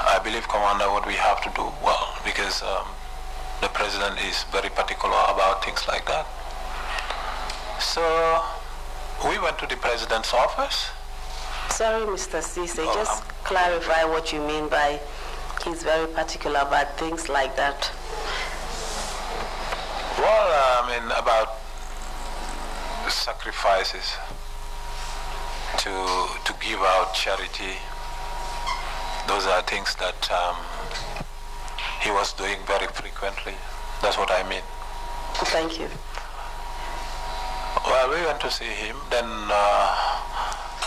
Speaker 2: I believe, Commander, what we have to do, well, because the president is very particular about things like that. So we went to the president's office.
Speaker 1: Sorry, Mr. Ceesay, just clarify what you mean by he's very particular about things like that.
Speaker 2: Well, I mean, about sacrifices to give out charity. Those are things that he was doing very frequently. That's what I mean.
Speaker 1: Thank you.
Speaker 2: Well, we went to see him. Then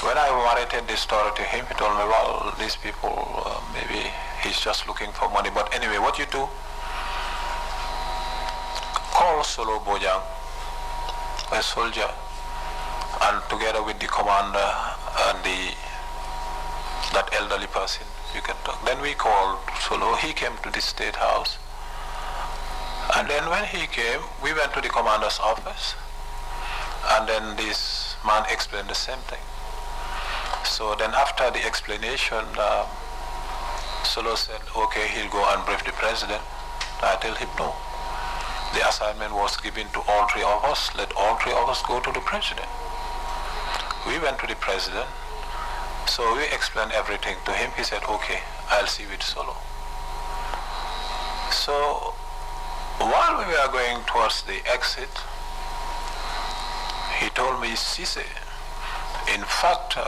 Speaker 2: when I narrated this story to him, he told me, well, these people, maybe he's just looking for money. But anyway, what you do, call Solo Bojang, a soldier, and together with the commander and that elderly person, you can talk. Then we called Solo. He came to the State House. And then when he came, we went to the commander's office. And then this man explained the same thing. So then after the explanation, Solo said, okay, he'll go and brief the president. I tell him no. The assignment was given to all three of us. Let all three of us go to the president. We went to the president. So we explained everything to him. He said, okay, I'll see with Solo. So while we were going towards the exit, he told me, Ceesay, in fact,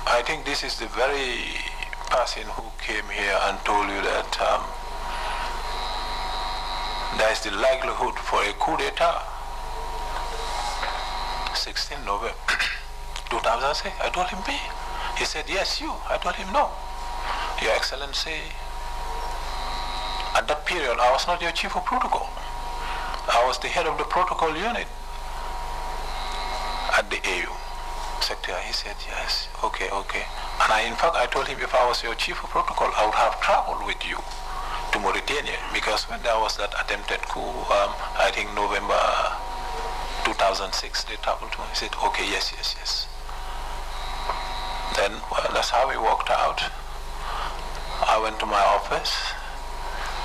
Speaker 2: I think this is the very person who came here and told you that there is the likelihood for a coup d'etat. 2016 November, 2006. I told him, me. He said, yes, you. I told him, no. Your Excellency, at that period, I was not your chief of protocol. I was the head of the protocol unit at the AU sector. He said, yes, okay. And in fact, I told him, if I was your chief of protocol, I would have traveled with you to Mauritania, because when there was that attempted coup, I think November 2006, they traveled to me. He said, okay, yes. Then, well, that's how we worked out. I went to my office,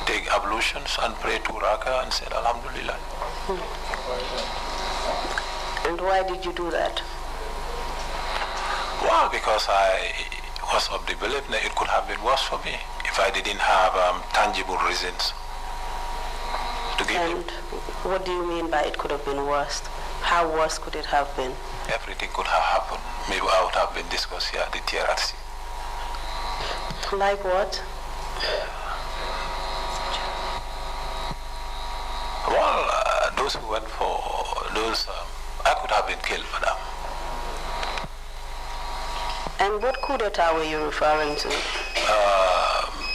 Speaker 2: take ablutions and pray to Raka and said, Alhamdulillah.
Speaker 1: And why did you do that?
Speaker 2: Well, because I was of the belief that it could have been worse for me if I didn't have tangible reasons to give you.
Speaker 1: And what do you mean by it could have been worse? How worse could it have been?
Speaker 2: Everything could have happened. Maybe I would have been discussed here at the Trrc.
Speaker 1: Like what?
Speaker 2: Well, those who went for those, I could have been killed, madam.
Speaker 1: And what coup d'etat were you referring to?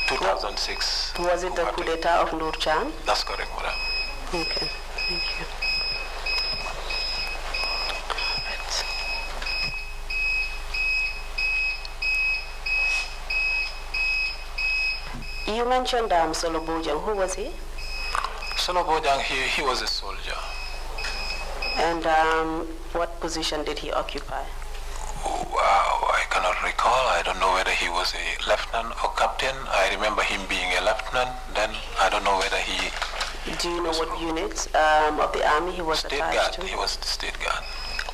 Speaker 2: 2006.
Speaker 1: Was it the coup d'etat of Nur Chan?
Speaker 2: That's correct, madam.
Speaker 1: Okay, thank you. You mentioned Solo Bojang. Who was he?
Speaker 2: Solo Bojang, he was a soldier.
Speaker 1: And what position did he occupy?
Speaker 2: Wow, I cannot recall. I don't know whether he was a lieutenant or captain. I remember him being a lieutenant. Then I don't know whether he...
Speaker 1: Do you know what units of the army he was attached to?
Speaker 2: He was the state guard.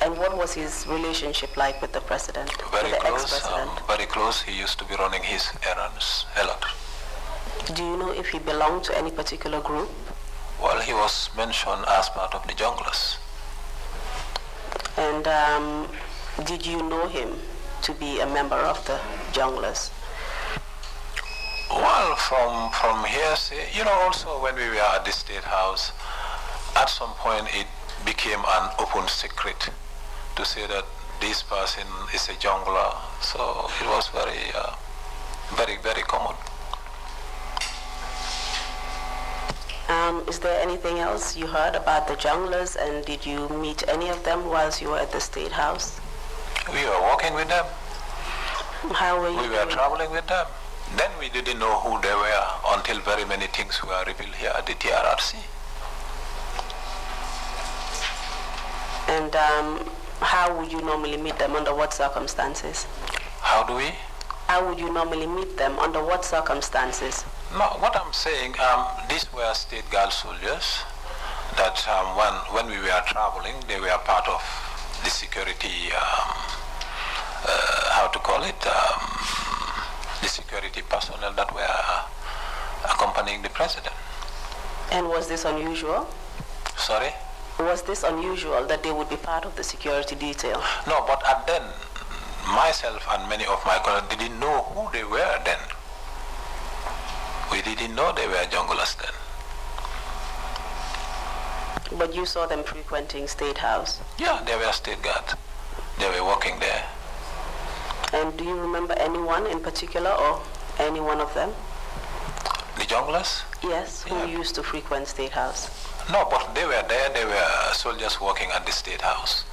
Speaker 1: And what was his relationship like with the president?
Speaker 2: Very
Speaker 1: with the
Speaker 2: close.
Speaker 1: ex-president?
Speaker 2: Very close. He used to be running his errands a lot.
Speaker 1: Do you know if he belonged to any particular group?
Speaker 2: Well, he was mentioned as part of the junglers.
Speaker 1: And did you know him to be a member of the junglers?
Speaker 2: Well, from hearsay, also when we were at the State House, at some point it became an open secret to say that this person is a jungler. So it was very common.
Speaker 1: Is there anything else you heard about the junglers, and did you meet any of them whilst you were at the State House?
Speaker 2: We were walking with them.
Speaker 1: How were you?
Speaker 2: We were traveling with them. Then we didn't know who they were until very many things were revealed here at the Trrc.
Speaker 1: And how would you normally meet them? Under what circumstances?
Speaker 2: How do we?
Speaker 1: How would you normally meet them? Under what circumstances?
Speaker 2: No, what I'm saying, these were state guard soldiers that when we were traveling, they were part of the security, the security personnel that were accompanying the president.
Speaker 1: And was this unusual?
Speaker 2: Sorry?
Speaker 3: Was this unusual that they would be part of the security detail?
Speaker 2: No, but at then, myself and many of my colleagues didn't know who they were then. We didn't know they were junglers then.
Speaker 3: But you saw them frequenting State House?
Speaker 2: Yeah, they were state guard. They were working there.
Speaker 3: And do you remember anyone in particular or any one of them?
Speaker 2: The junglers?
Speaker 3: Yes, who used to frequent State House?
Speaker 2: No, but they were there. They were soldiers working at the State House.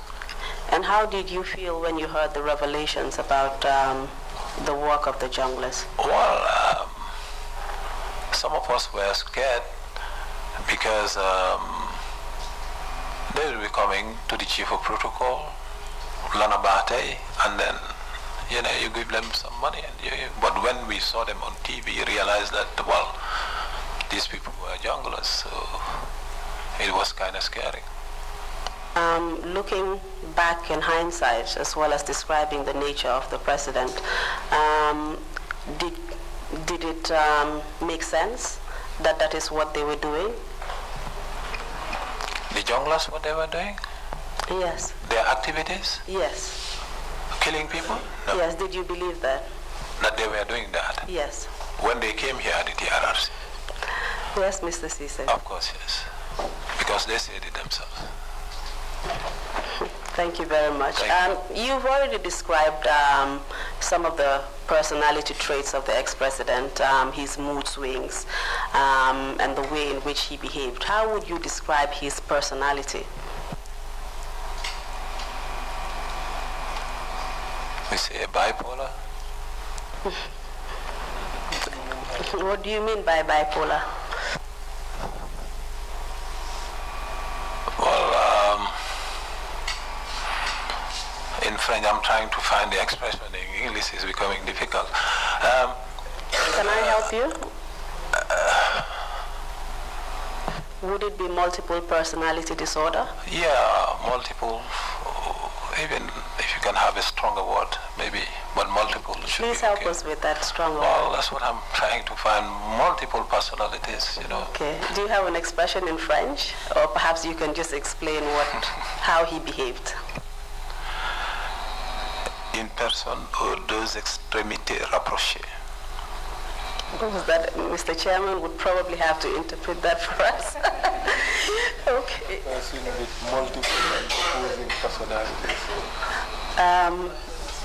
Speaker 3: And how did you feel when you heard the revelations about the work of the junglers?
Speaker 2: Well, some of us were scared because they will be coming to the chief of protocol, Lanabate, and then you give them some money. But when we saw them on TV, you realized that, well, these people were junglers, so it was kind of scary.
Speaker 3: Looking back in hindsight, as well as describing the nature of the president, did it make sense that that is what they were doing?
Speaker 2: The junglers, what they were doing?
Speaker 3: Yes.
Speaker 2: Their activities?
Speaker 3: Yes.
Speaker 2: Killing people? No.
Speaker 3: Yes, did you believe that?
Speaker 2: That they were doing that?
Speaker 3: Yes.
Speaker 2: When they came here at the Trrc?
Speaker 3: Yes, Mr. Ceesay.
Speaker 2: Of course, yes. Because they said it themselves.
Speaker 3: Thank you very much.
Speaker 2: You've
Speaker 3: already described some of the personality traits of the ex-president, his mood swings, and the way in which he behaved. How would you describe his personality?
Speaker 2: We say bipolar.
Speaker 3: What do you mean by bipolar?
Speaker 2: Well, in French, I'm trying to find the expression. In English, it's becoming difficult.
Speaker 3: Can I help you? Would it be multiple personality disorder?
Speaker 2: Yeah, multiple. Even if you can have a stronger word, maybe, but multiple should
Speaker 3: Please
Speaker 2: be
Speaker 3: help
Speaker 2: okay.
Speaker 3: us with that stronger
Speaker 2: Well,
Speaker 3: word.
Speaker 2: that's what I'm trying to find. Multiple personalities, you know.
Speaker 3: Okay. Do you have an expression in French, or perhaps you can just explain how he behaved?
Speaker 2: Une personne aux deux extrémités rapprochées.
Speaker 3: That Mr. Chairman would probably have to interpret that for us. Okay.
Speaker 2: Person with multiple and opposing personalities.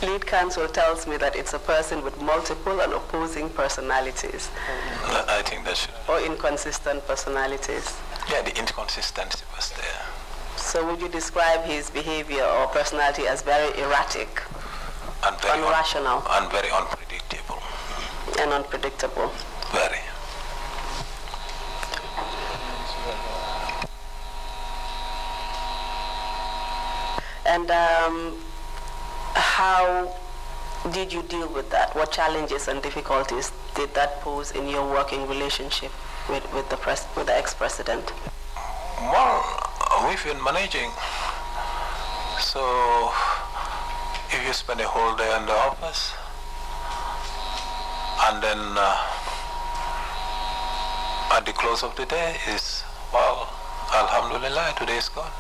Speaker 3: Lead counsel tells me that it's a person with multiple and opposing personalities.
Speaker 2: I think that should.
Speaker 3: Or inconsistent personalities.
Speaker 2: Yeah, the inconsistency was there.
Speaker 3: So would you describe his behavior or personality as very erratic,
Speaker 2: And very
Speaker 3: irrational,
Speaker 2: and very unpredictable.
Speaker 3: and unpredictable?
Speaker 2: Very.
Speaker 3: And how did you deal with that? What challenges and difficulties did that pose in your working relationship with the ex-president?
Speaker 2: Well, we've been managing. So if you spend a whole day in the office, and then at the close of the day is, well, alhamdulillah, today is gone.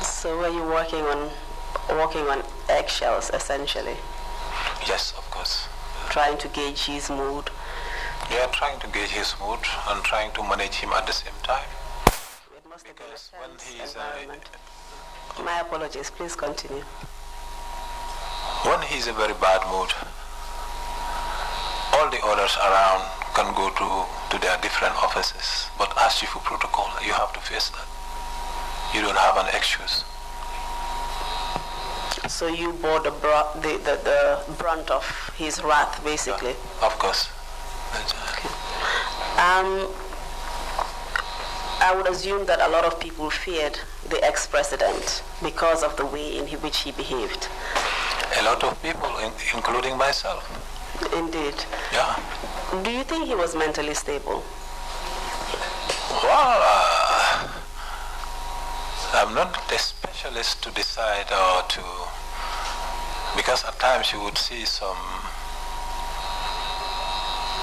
Speaker 3: So were you walking on eggshells, essentially?
Speaker 2: Yes, of course.
Speaker 3: Trying to gauge his mood?
Speaker 2: Yeah, trying to gauge his mood and trying to manage him at the same time.
Speaker 3: It must have been a
Speaker 2: Because when
Speaker 3: tense
Speaker 2: he's
Speaker 3: environment. My apologies, please continue.
Speaker 2: when he's in a very bad mood, all the others around can go to their different offices. But as chief of protocol, you have to face that. You don't have an excuse.
Speaker 3: So you bore the brunt of his wrath, basically.
Speaker 2: Yeah, of course.
Speaker 3: Okay. I would assume that a lot of people feared the ex-president because of the way in which he behaved.
Speaker 2: A lot of people, including myself.
Speaker 3: Indeed.
Speaker 2: Yeah.
Speaker 3: Do you think he was mentally stable?
Speaker 2: Well, I'm not a specialist to decide or to, because at times you would see some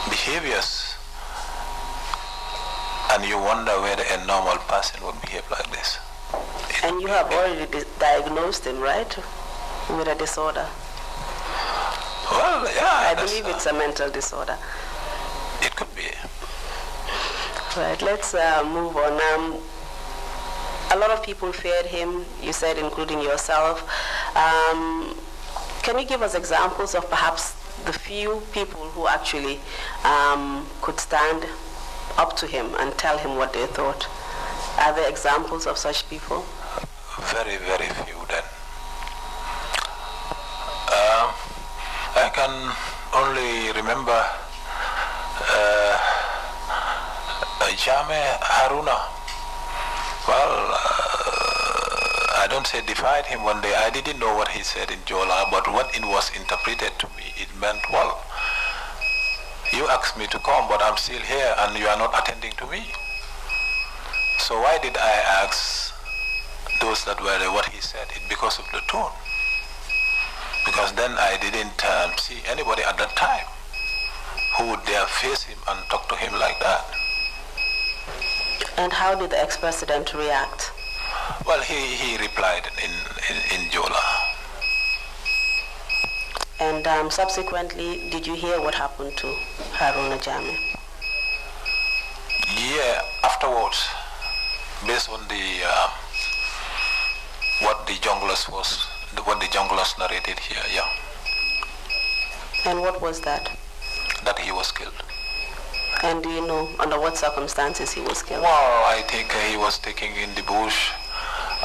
Speaker 2: behaviors and you wonder whether a normal person would behave like this.
Speaker 3: And you have already diagnosed him, right, with a disorder?
Speaker 2: Well, yeah.
Speaker 3: I believe it's a mental disorder.
Speaker 2: It could be.
Speaker 3: Right, let's move on. A lot of people feared him, you said, including yourself. Can you give us examples of perhaps the few people who actually could stand up to him and tell him what they thought? Are there examples of such people?
Speaker 2: Very, very few then. I can only remember Jame Haruna. Well, I don't say defied him one day. I didn't know what he said in Jola, but what it was interpreted to me, it meant, well, you asked me to come, but I'm still here and you are not attending to me. So why did I ask those that were there what he said? It's because of the tone. Because then I didn't see anybody at that time who would dare face him and talk to him like that.
Speaker 3: And how did the ex-president react?
Speaker 2: Well, he replied in Jola.
Speaker 3: And subsequently, did you hear what happened to Haruna Jame?
Speaker 2: Yeah, afterwards, based on the what the junglers narrated here, yeah.
Speaker 3: And what was that?
Speaker 2: That he was killed.
Speaker 3: And do you know under what circumstances he was killed?
Speaker 2: Well, I think he was taken in the bush,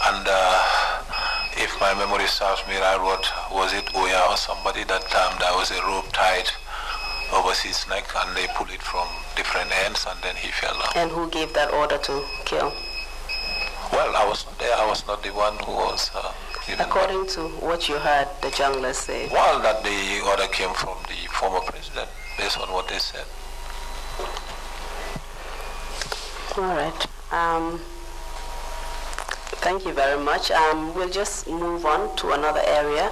Speaker 2: and if my memory serves me right, was it Oya or somebody that there was a rope tied over his neck, and they pulled it from different ends, and then he fell down.
Speaker 3: And who gave that order to kill?
Speaker 2: Well, I was not there. I was not the one who was given.
Speaker 3: According to what you heard the junglers say.
Speaker 2: Well, that the order came from the former president, based on what they said.
Speaker 3: All right. Thank you very much. We'll just move on to another area.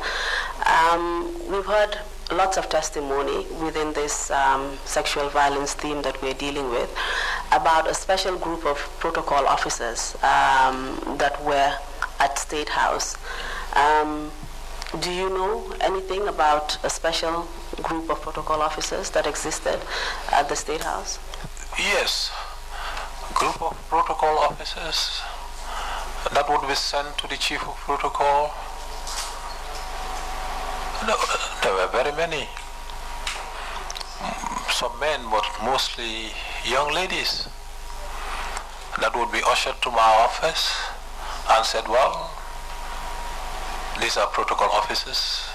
Speaker 3: We've heard lots of testimony within this sexual violence theme that we're dealing with about a special group of protocol officers that were at State House. Do you know anything about a special group of protocol officers that existed at the State House?
Speaker 2: Yes. Group of protocol officers that would be sent to the chief of protocol. No, there were very many. Some men, but mostly young ladies, that would be ushered to my office and said, well, these are protocol officers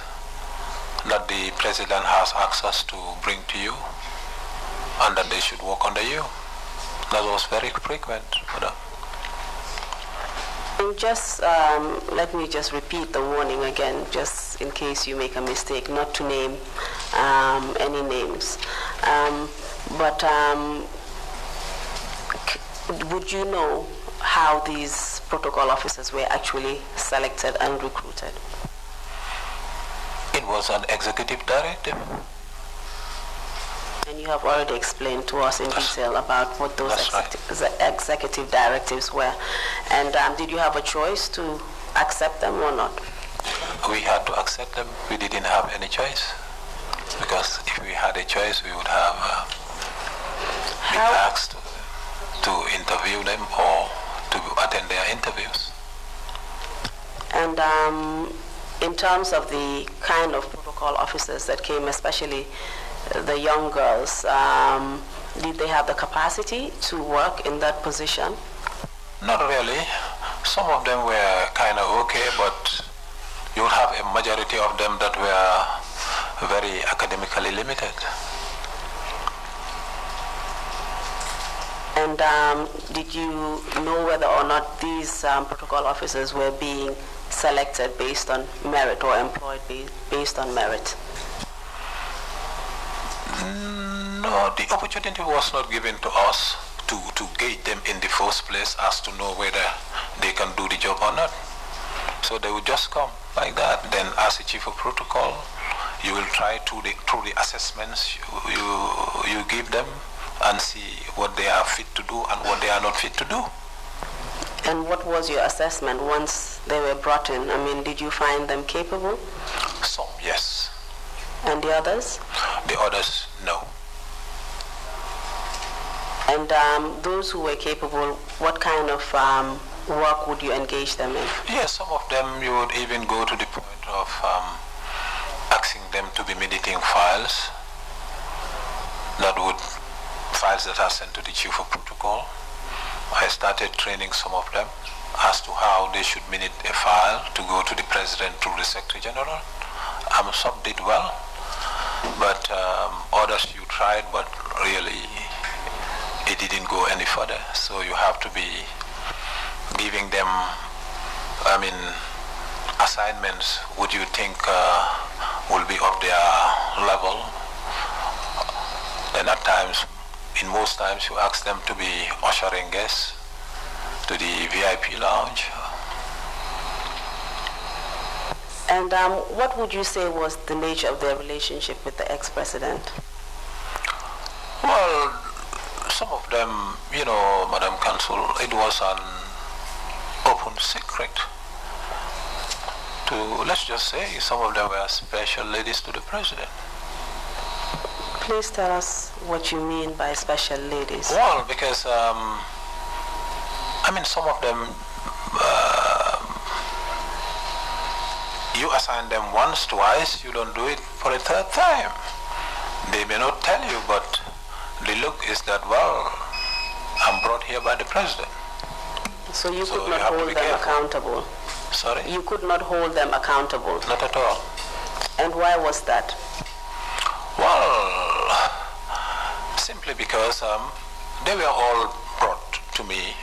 Speaker 2: that the president has access to bring to you, and that they should work under you. That was very frequent.
Speaker 3: And just let me just repeat the warning again, just in case you make a mistake, not to name any names. But would you know how these protocol officers were actually selected and recruited?
Speaker 2: It was an executive directive.
Speaker 3: And you have already explained to us in detail about what those executive directives were. And did you have a choice to accept them or not?
Speaker 2: We had to accept them. We didn't have any choice. Because if we had a choice, we would have been asked to interview them or to attend their interviews.
Speaker 3: And in terms of the kind of protocol officers that came, especially the young girls, did they have the capacity to work in that position?
Speaker 2: Not really. Some of them were kind of okay, but you will have a majority of them that were very academically limited.
Speaker 3: And did you know whether or not these protocol officers were being selected based on merit or employed based on merit?
Speaker 2: No, the opportunity was not given to us to gauge them in the first place as to know whether they can do the job or not. So they would just come like that. Then as a chief of protocol, you will try through the assessments you give them and see what they are fit to do and what they are not fit to do.
Speaker 3: And what was your assessment once they were brought in? I mean, did you find them capable?
Speaker 2: Some, yes.
Speaker 3: And the others?
Speaker 2: The others, no.
Speaker 3: And those who were capable, what kind of work would you engage them in?
Speaker 2: Yes, some of them you would even go to the point of asking them to be mediating files. Files that are sent to the chief of protocol. I started training some of them as to how they should minute a file to go to the president through the secretary general. Some did well, but others you tried, but really it didn't go any further. So you have to be giving them, assignments would you think will be of their level. Then at times, in most times, you ask them to be ushering guests to the VIP lounge.
Speaker 3: And what would you say was the nature of their relationship with the ex-president?
Speaker 2: Well, some of them, Madam Counsel, it was an open secret. Let's just say, some of them were special ladies to the president.
Speaker 3: Please tell us what you mean by special ladies.
Speaker 2: Well, because I mean, some of them, you assign them once, twice, you don't do it for a third time. They may not tell you, but the look is that, well, I'm brought here by the president.
Speaker 3: So you could not hold them accountable?
Speaker 2: Sorry?
Speaker 3: You could not hold them accountable?
Speaker 2: Not at all.
Speaker 3: And why was that?
Speaker 2: Well, simply because they were all brought to me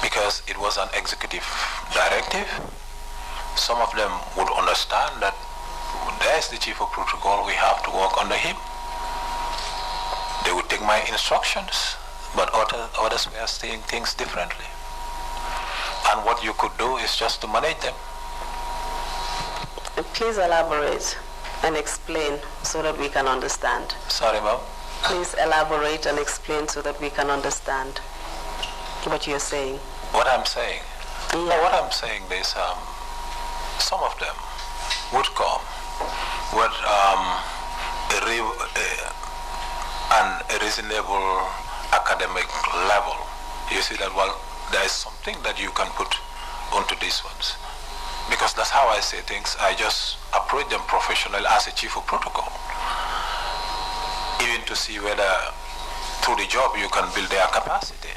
Speaker 2: because it was an executive directive. Some of them would understand that there's the chief of protocol, we have to work under him. They would take my instructions, but others were seeing things differently. And what you could do is just to manage them.
Speaker 3: Please elaborate and explain so that we can understand.
Speaker 2: Sorry, ma'am.
Speaker 3: Please elaborate and explain so that we can understand what you're saying.
Speaker 2: What I'm saying?
Speaker 3: Yeah.
Speaker 2: No, what I'm saying is some of them would come with a reasonable academic level. You see that, well, there is something that you can put onto these ones. Because that's how I say things. I just approach them professionally as a chief of protocol. Even to see whether through the job you can build their capacity.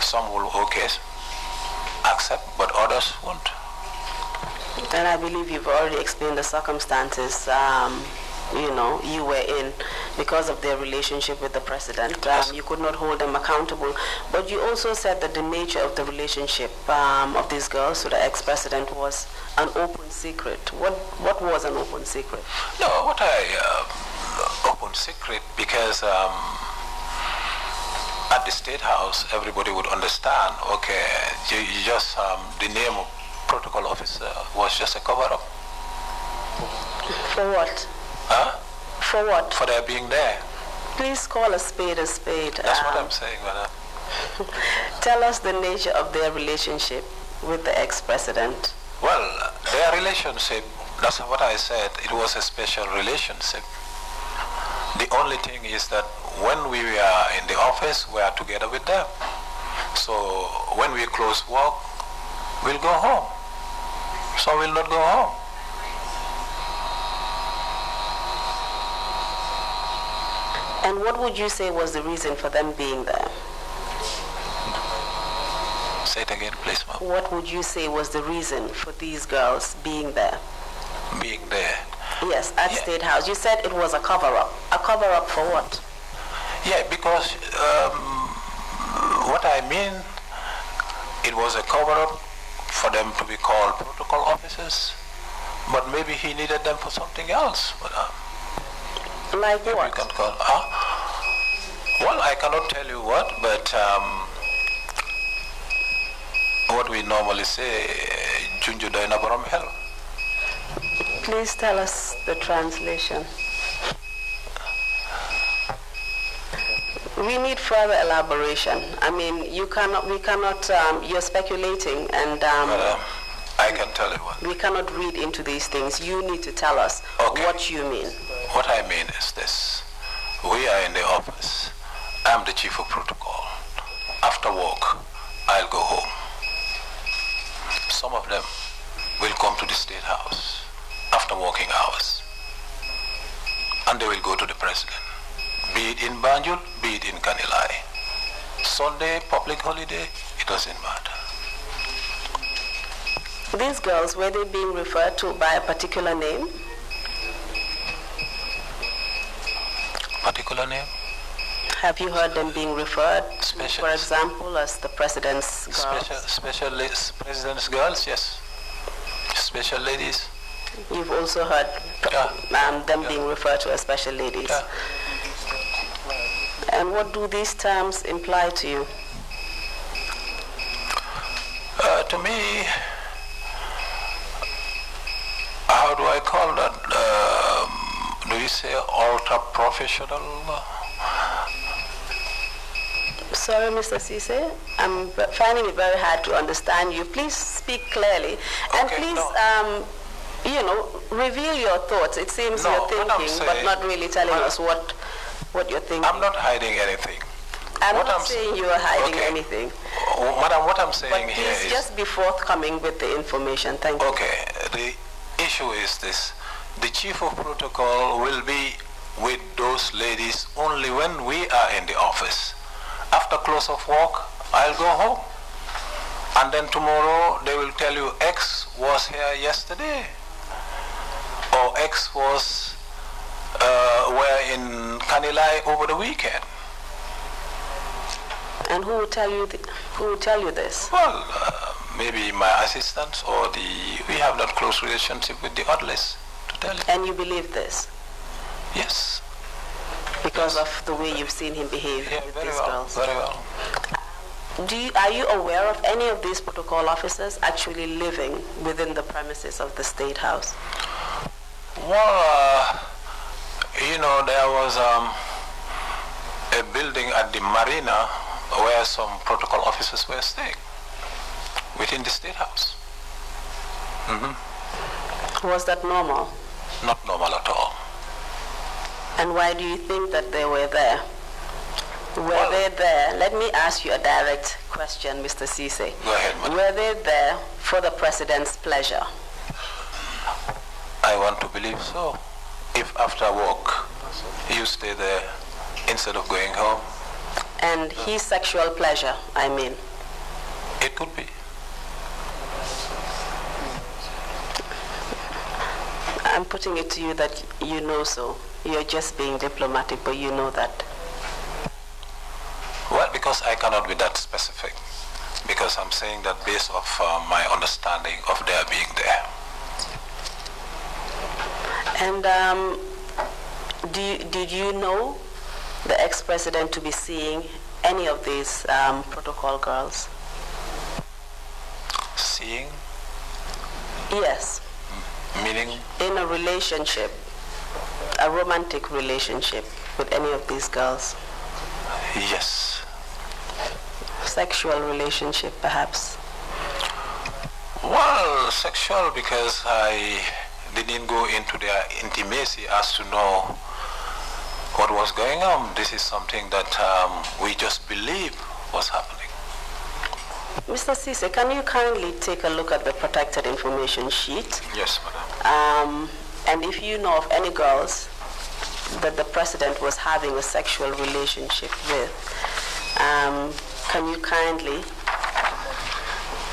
Speaker 2: Some will, okay, accept, but others won't.
Speaker 3: And I believe you've already explained the circumstances you were in because of their relationship with the president.
Speaker 2: Yes.
Speaker 3: You could not hold them accountable. But you also said that the nature of the relationship of these girls to the ex-president was an open secret. What was an open secret?
Speaker 2: No, open secret, because at the State House, everybody would understand, okay, you just, the name of protocol officer was just a cover-up.
Speaker 3: For what?
Speaker 2: Huh?
Speaker 3: For what?
Speaker 2: For their being there.
Speaker 3: Please call a spade a spade.
Speaker 2: That's what I'm saying, madam.
Speaker 3: Tell us the nature of their relationship with the ex-president.
Speaker 2: Well, their relationship, that's what I said, it was a special relationship. The only thing is that when we were in the office, we are together with them. So when we close work, we'll go home. So we'll not go home.
Speaker 3: And what would you say was the reason for them being there?
Speaker 2: Say it again, please, ma'am.
Speaker 3: What would you say was the reason for these girls being there?
Speaker 2: Being there.
Speaker 3: Yes, at State House. You said it was a cover-up. A cover-up for what?
Speaker 2: Yeah, because what I mean, it was a cover-up for them to be called protocol officers, but maybe he needed them for something else. But,
Speaker 3: like what?
Speaker 2: You can call, well, I cannot tell you what, but what we normally say, Junju Doina Baram Hell.
Speaker 3: Please tell us the translation. We need further elaboration. I mean, we cannot, you're speculating, and
Speaker 2: I can tell you what.
Speaker 3: we cannot read into these things. You need to tell us what you mean.
Speaker 2: What I mean is this. We are in the office. I'm the chief of protocol. After work, I'll go home. Some of them will come to the State House after working hours. And they will go to the president. Be it in Banjul, be it in Kanilai. Sunday, public holiday, it doesn't matter.
Speaker 3: These girls, were they being referred to by a particular name?
Speaker 2: Particular name?
Speaker 3: Have you heard them being referred,
Speaker 2: Special.
Speaker 3: for example, as the president's girls?
Speaker 2: Special president's girls, yes. Special ladies.
Speaker 3: You've also heard them being referred to as special ladies.
Speaker 2: Yeah.
Speaker 3: And what do these terms imply to you?
Speaker 2: To me, how do I call that? Do you say ultra professional?
Speaker 3: Sorry, Mr. Ceesay, I'm finding it very hard to understand you. Please speak clearly, and please, reveal your thoughts. It seems you're thinking, but not really telling us what you're thinking.
Speaker 2: I'm not hiding anything.
Speaker 3: I'm not saying you are hiding anything.
Speaker 2: Madam, what I'm saying
Speaker 3: but
Speaker 2: here is...
Speaker 3: please just be forthcoming with the information. Thank you.
Speaker 2: Okay, the issue is this. The chief of protocol will be with those ladies only when we are in the office. After close of work, I'll go home. And then tomorrow they will tell you X was here yesterday. Or X was were in Kanilai over the weekend.
Speaker 3: And who will tell you this?
Speaker 2: Well, maybe my assistants or we have that close relationship with the others to tell you.
Speaker 3: And you believe this?
Speaker 2: Yes.
Speaker 3: Because of the way you've seen him behave with these girls?
Speaker 2: Very well.
Speaker 3: Are you aware of any of these protocol officers actually living within the premises of the State House?
Speaker 2: Well, there was a building at the marina where some protocol officers were staying within the State House.
Speaker 3: Was that normal?
Speaker 2: Not normal at all.
Speaker 3: And why do you think that they were there? Were they there? Let me ask you a direct question, Mr. Ceesay.
Speaker 2: Go ahead, madam.
Speaker 3: Were they there for the president's pleasure?
Speaker 2: I want to believe so. If after work you stay there instead of going home.
Speaker 3: And his sexual pleasure, I mean.
Speaker 2: It could be.
Speaker 3: I'm putting it to you that you know so. You're just being diplomatic, but you know that.
Speaker 2: Well, because I cannot be that specific. Because I'm saying that based off my understanding of their being there.
Speaker 3: And did you know the ex-president to be seeing any of these protocol girls?
Speaker 2: Seeing?
Speaker 3: Yes.
Speaker 2: Meaning?
Speaker 3: In a relationship, a romantic relationship with any of these girls?
Speaker 2: Yes.
Speaker 3: Sexual relationship, perhaps?
Speaker 2: Well, sexual because I didn't go into their intimacy as to know what was going on. This is something that we just believe was happening.
Speaker 3: Mr. Ceesay, can you kindly take a look at the protected information sheet?
Speaker 2: Yes, madam.
Speaker 3: And if you know of any girls that the president was having a sexual relationship with, can you kindly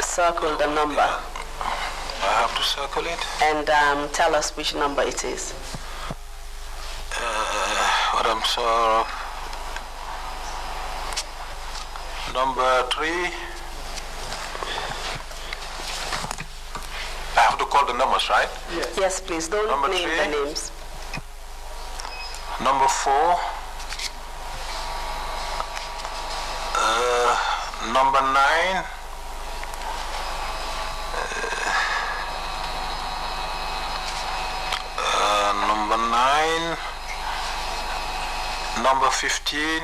Speaker 3: circle the number?
Speaker 2: I have to circle it.
Speaker 3: And tell us which number it is.
Speaker 2: What I'm sure of. Number 3. I have to call the numbers, right?
Speaker 3: Yes, please. Don't
Speaker 2: Number
Speaker 3: name
Speaker 2: 3.
Speaker 3: the names.
Speaker 2: Number 4. Number 9. Number 9. Number 15.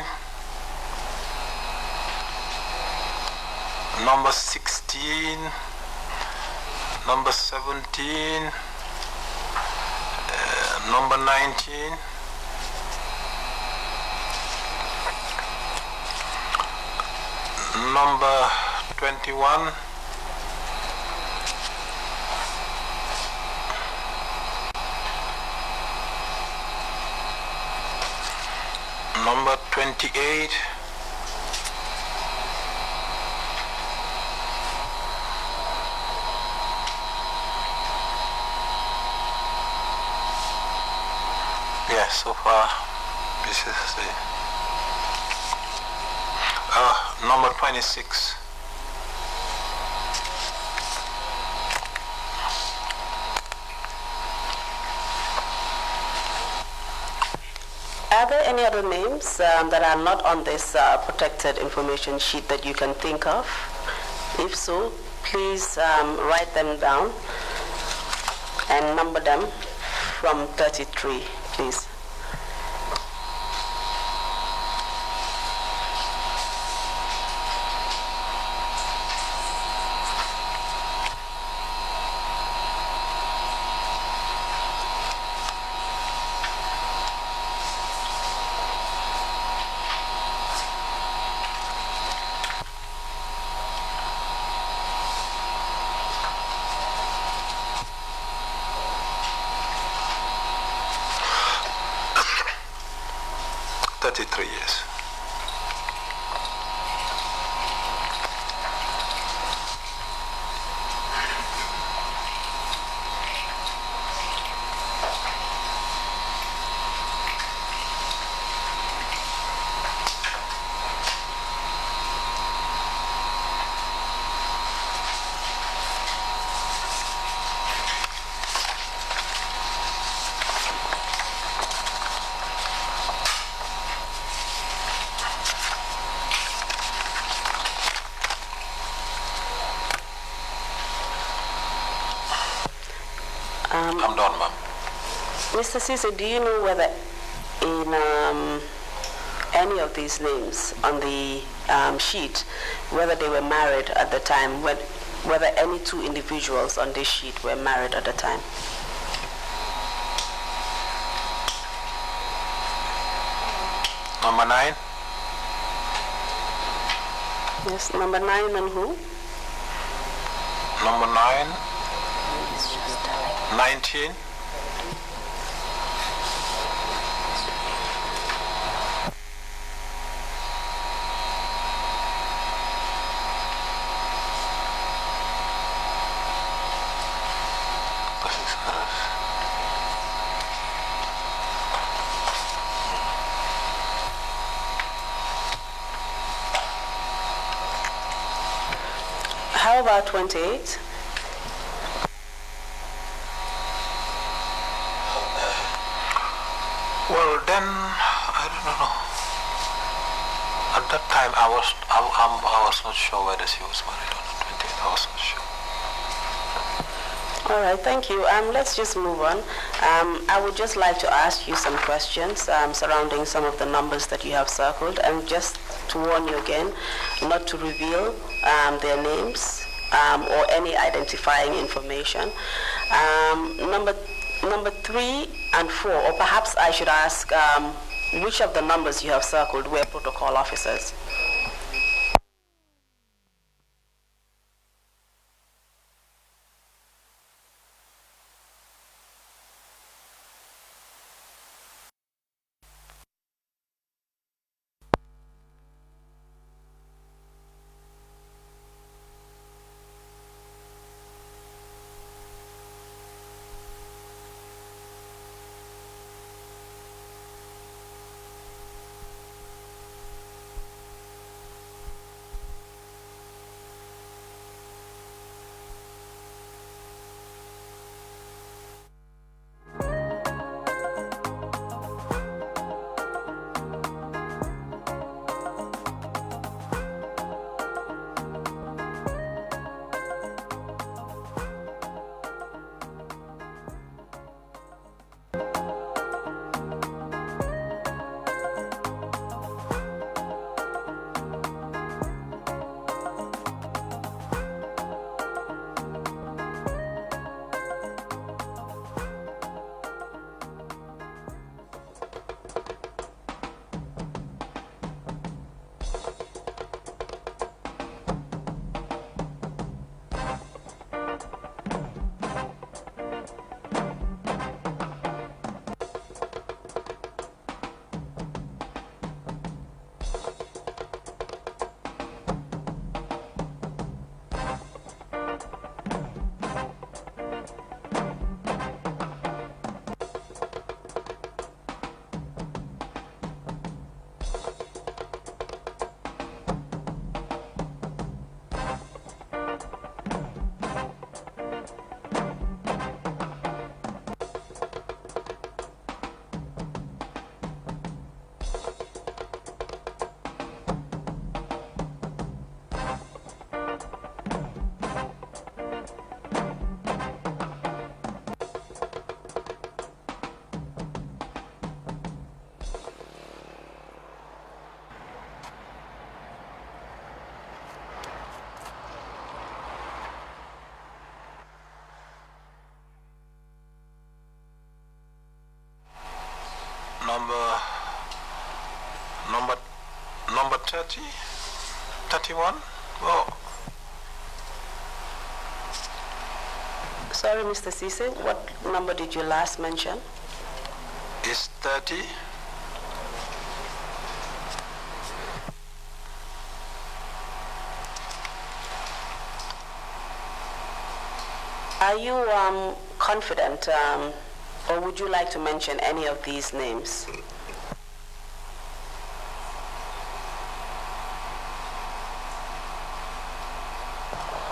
Speaker 2: Number 16. Number 17. Number 19. Number 21. Number 28. Yeah, so far this is the number 26.
Speaker 3: Are there any other names that are not on this protected information sheet that you can think of? If so, please write them down and number them from 33, please.
Speaker 2: 33 years. I'm done, ma'am.
Speaker 3: Mr. Ceesay, do you know whether in any of these names on the sheet, whether they were married at the time, whether any two individuals on this sheet were married at the time?
Speaker 2: Number 9?
Speaker 3: Yes, number 9 and who?
Speaker 2: Number 9? 19?
Speaker 3: How about 28?
Speaker 2: Well, then, I don't know. At that time, I was not sure whether she was married or not. 28, I was not sure.
Speaker 3: All right, thank you. Let's just move on. I would just like to ask you some questions surrounding some of the numbers that you have circled, and just to warn you again, not to reveal their names or any identifying information. Number 3 and 4, or perhaps I should ask which of the numbers you have circled were protocol officers?
Speaker 2: Number 30, 31. Well,
Speaker 3: Sorry, Mr. Ceesay, what number did you last mention?
Speaker 2: it's 30.
Speaker 3: Are you confident, or would you like to mention any of these names?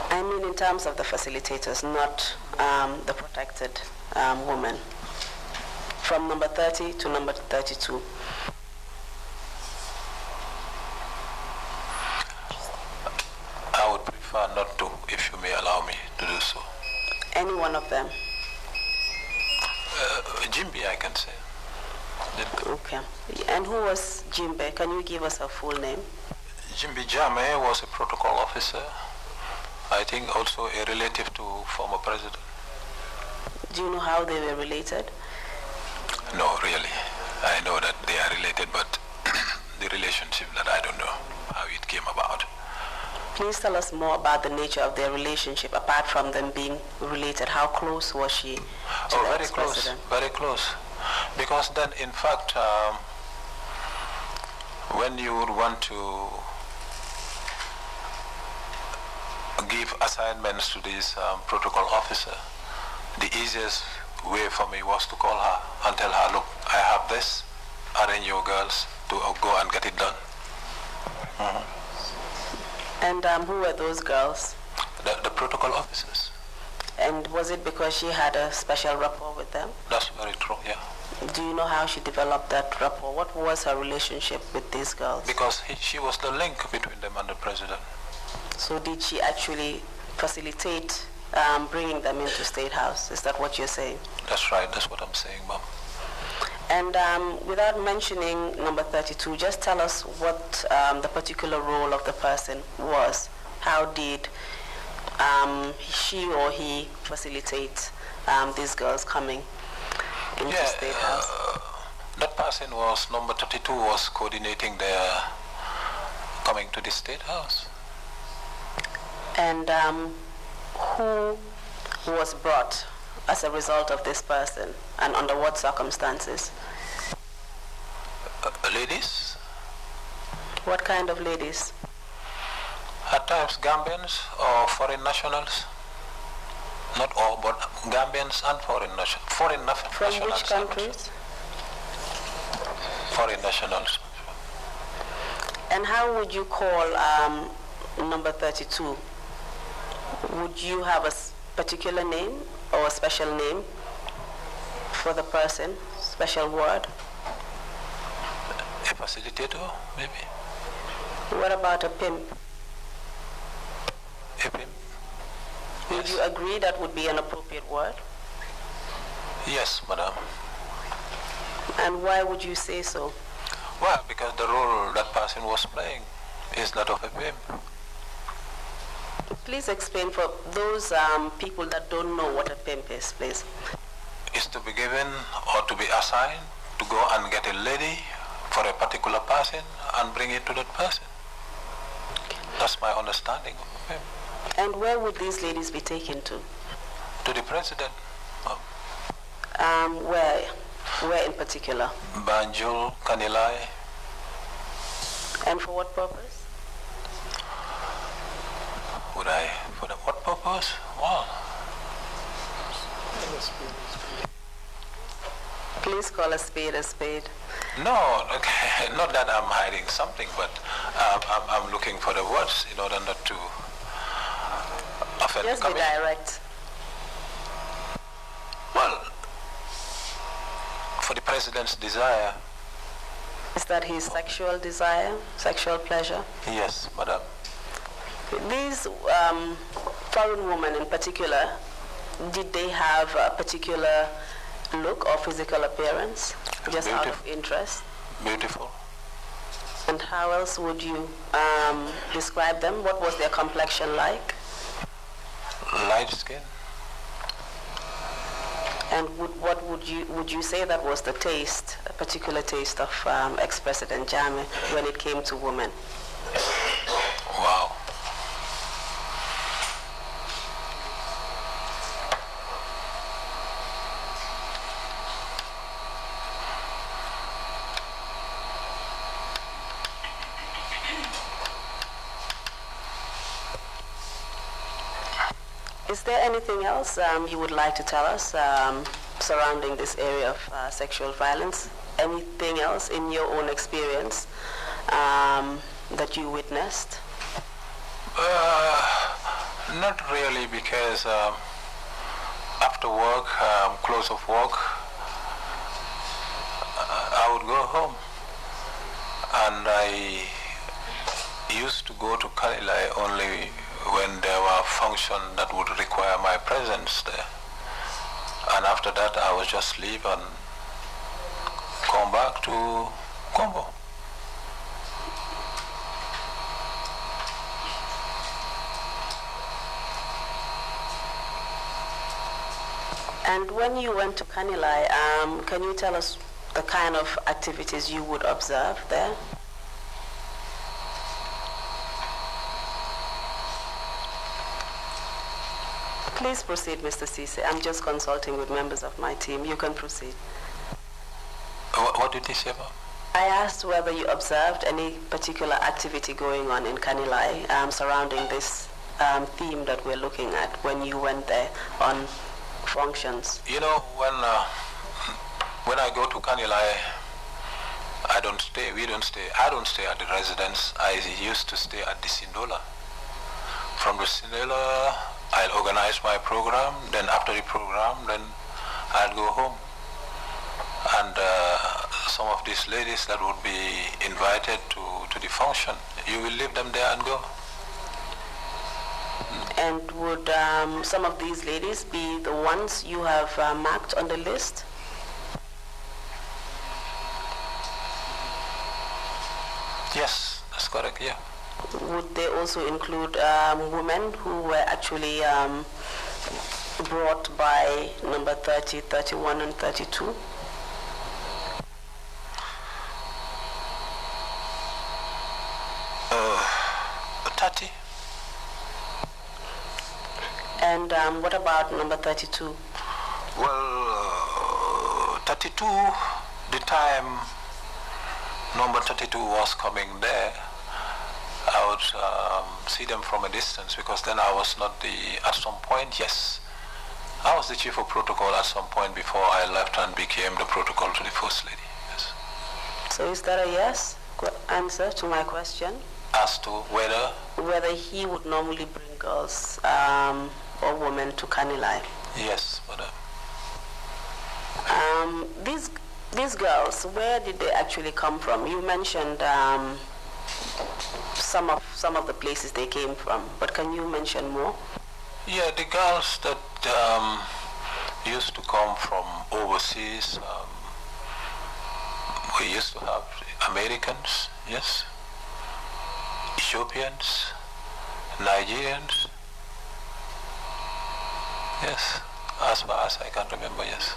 Speaker 3: I mean in terms of the facilitators, not the protected woman. From number 30 to number 32.
Speaker 2: I would prefer not to, if you may allow me to do so.
Speaker 3: Any one of them?
Speaker 2: Jimby, I can say.
Speaker 3: Okay. And who was Jimbe? Can you give us her full name?
Speaker 2: Jimby Jame was a protocol officer. I think also a relative to former president.
Speaker 3: Do you know how they were related?
Speaker 2: No, really. I know that they are related, but the relationship that I don't know how it came about.
Speaker 3: Please tell us more about the nature of their relationship, apart from them being related. How close was she to the
Speaker 2: very close,
Speaker 3: ex-president?
Speaker 2: very close. Because then, in fact, when you would want to give assignments to this protocol officer, the easiest way for me was to call her and tell her, look, I have this, arrange your girls to go and get it done. Mm-hmm.
Speaker 3: And who were those girls?
Speaker 2: The protocol officers.
Speaker 3: And was it because she had a special rapport with them?
Speaker 2: That's very true, yeah.
Speaker 3: Do you know how she developed that rapport? What was her relationship with these girls?
Speaker 2: Because she was the link between them and the president.
Speaker 3: So did she actually facilitate bringing them into State House? Is that what you're saying?
Speaker 2: That's right, that's what I'm saying, Mom.
Speaker 3: And without mentioning number 32, just tell us what the particular role of the person was. How did she or he facilitate these girls coming into State House?
Speaker 2: That person was, number 32, was coordinating their coming to the State House.
Speaker 3: And who was brought as a result of this person, and under what circumstances?
Speaker 2: Ladies.
Speaker 3: What kind of ladies?
Speaker 2: At times Gambians or foreign nationals. Not all, but Gambians and foreign nationals.
Speaker 3: From which countries?
Speaker 2: Foreign nationals.
Speaker 3: And how would you call number 32? Would you have a particular name or a special name for the person, special word?
Speaker 2: A facilitator, maybe.
Speaker 3: What about a pimp?
Speaker 2: A pimp.
Speaker 3: Would
Speaker 2: Yes.
Speaker 3: you agree that would be an appropriate word?
Speaker 2: Yes, madam.
Speaker 3: And why would you say so?
Speaker 2: Well, because the role that person was playing is that of a pimp.
Speaker 3: Please explain for those people that don't know what a pimp is, please.
Speaker 2: Is to be given or to be assigned to go and get a lady for a particular person and bring it to that person. That's my understanding of a pimp.
Speaker 3: And where would these ladies be taken to?
Speaker 2: To the president.
Speaker 3: Where in particular?
Speaker 2: Banjul, Kanilai.
Speaker 3: And for what purpose?
Speaker 2: For what purpose? Well,
Speaker 3: Please call a spade a spade.
Speaker 2: no, okay, not that I'm hiding something, but I'm looking for the words in order not to offend the
Speaker 3: Just be
Speaker 2: committee.
Speaker 3: direct.
Speaker 2: Well, for the president's desire,
Speaker 3: Is that his sexual desire, sexual pleasure?
Speaker 2: yes, madam.
Speaker 3: These foreign women in particular, did they have a particular look or physical appearance, just out of interest?
Speaker 2: Beautiful.
Speaker 3: And how else would you describe them? What was their complexion like?
Speaker 2: Light skin.
Speaker 3: And what would you say that was the taste, a particular taste of ex-President Jammeh when it came to women?
Speaker 2: Wow.
Speaker 3: Is there anything else you would like to tell us surrounding this area of sexual violence? Anything else in your own experience that you witnessed?
Speaker 2: Not really, because after work, close of work, I would go home. And I used to go to Kalilai only when there were functions that would require my presence there. And after that, I would just leave and come back to Combo.
Speaker 3: And when you went to Kanilai, can you tell us the kind of activities you would observe there? Please proceed, Mr. Ceesay. I'm just consulting with members of my team. You can proceed.
Speaker 2: What did he say about?
Speaker 3: I asked whether you observed any particular activity going on in Kanilai surrounding this theme that we're looking at when you went there on functions.
Speaker 2: You know, when I go to Kanilai, I don't stay at the residence. I used to stay at the Sindola. From the Sindola, I'll organize my program, then after the program, then I'll go home. And some of these ladies that would be invited to the function, you will leave them there and go.
Speaker 3: And would some of these ladies be the ones you have marked on the list?
Speaker 2: Yes, that's correct, yeah.
Speaker 3: Would they also include women who were actually brought by number 30, 31, and 32? And what about number 32?
Speaker 2: Well, 32, the time number 32 was coming there, I would see them from a distance, because then I was not at some point, yes. I was the chief of protocol at some point before I left and became the protocol to the First Lady, yes.
Speaker 3: So is that a yes answer to my question?
Speaker 2: As to whether?
Speaker 3: Whether he would normally bring girls or women to Kanilai.
Speaker 2: Yes, madam.
Speaker 3: These girls, where did they actually come from? You mentioned some of the places they came from, but can you mention more?
Speaker 2: Yeah, the girls that used to come from overseas, we used to have Americans, yes, Ethiopians, Nigerians, yes, as far as I can remember, yes.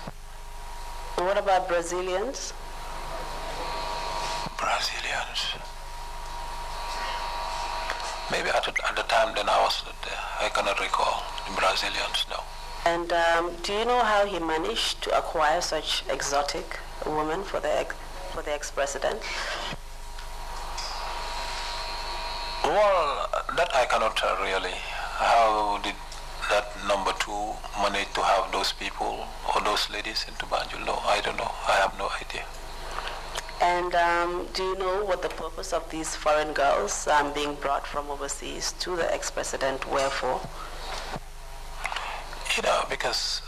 Speaker 3: What about Brazilians?
Speaker 2: Brazilians. Maybe at the time then I was not there. I cannot recall the Brazilians, no.
Speaker 3: And do you know how he managed to acquire such exotic women for the ex-president?
Speaker 2: Well, that I cannot tell really. How did that number 2 manage to have those people or those ladies into Banjul? No, I don't know. I have no idea.
Speaker 3: And do you know what the purpose of these foreign girls being brought from overseas to the ex-president were for?
Speaker 2: You know, because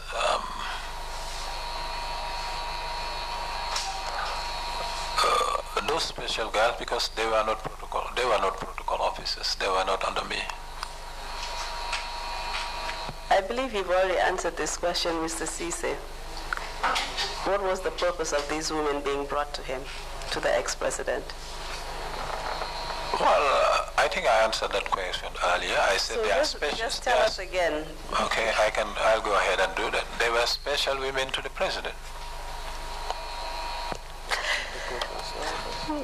Speaker 2: those special girls, because they were not protocol officers. They were not under me.
Speaker 3: I believe you've already answered this question, Mr. Ceesay. What was the purpose of these women being brought to him, to the ex-president?
Speaker 2: Well, I think I answered that question earlier. I said they are special.
Speaker 3: Just tell us again.
Speaker 2: Okay, I'll go ahead and do that. They were special women to the president.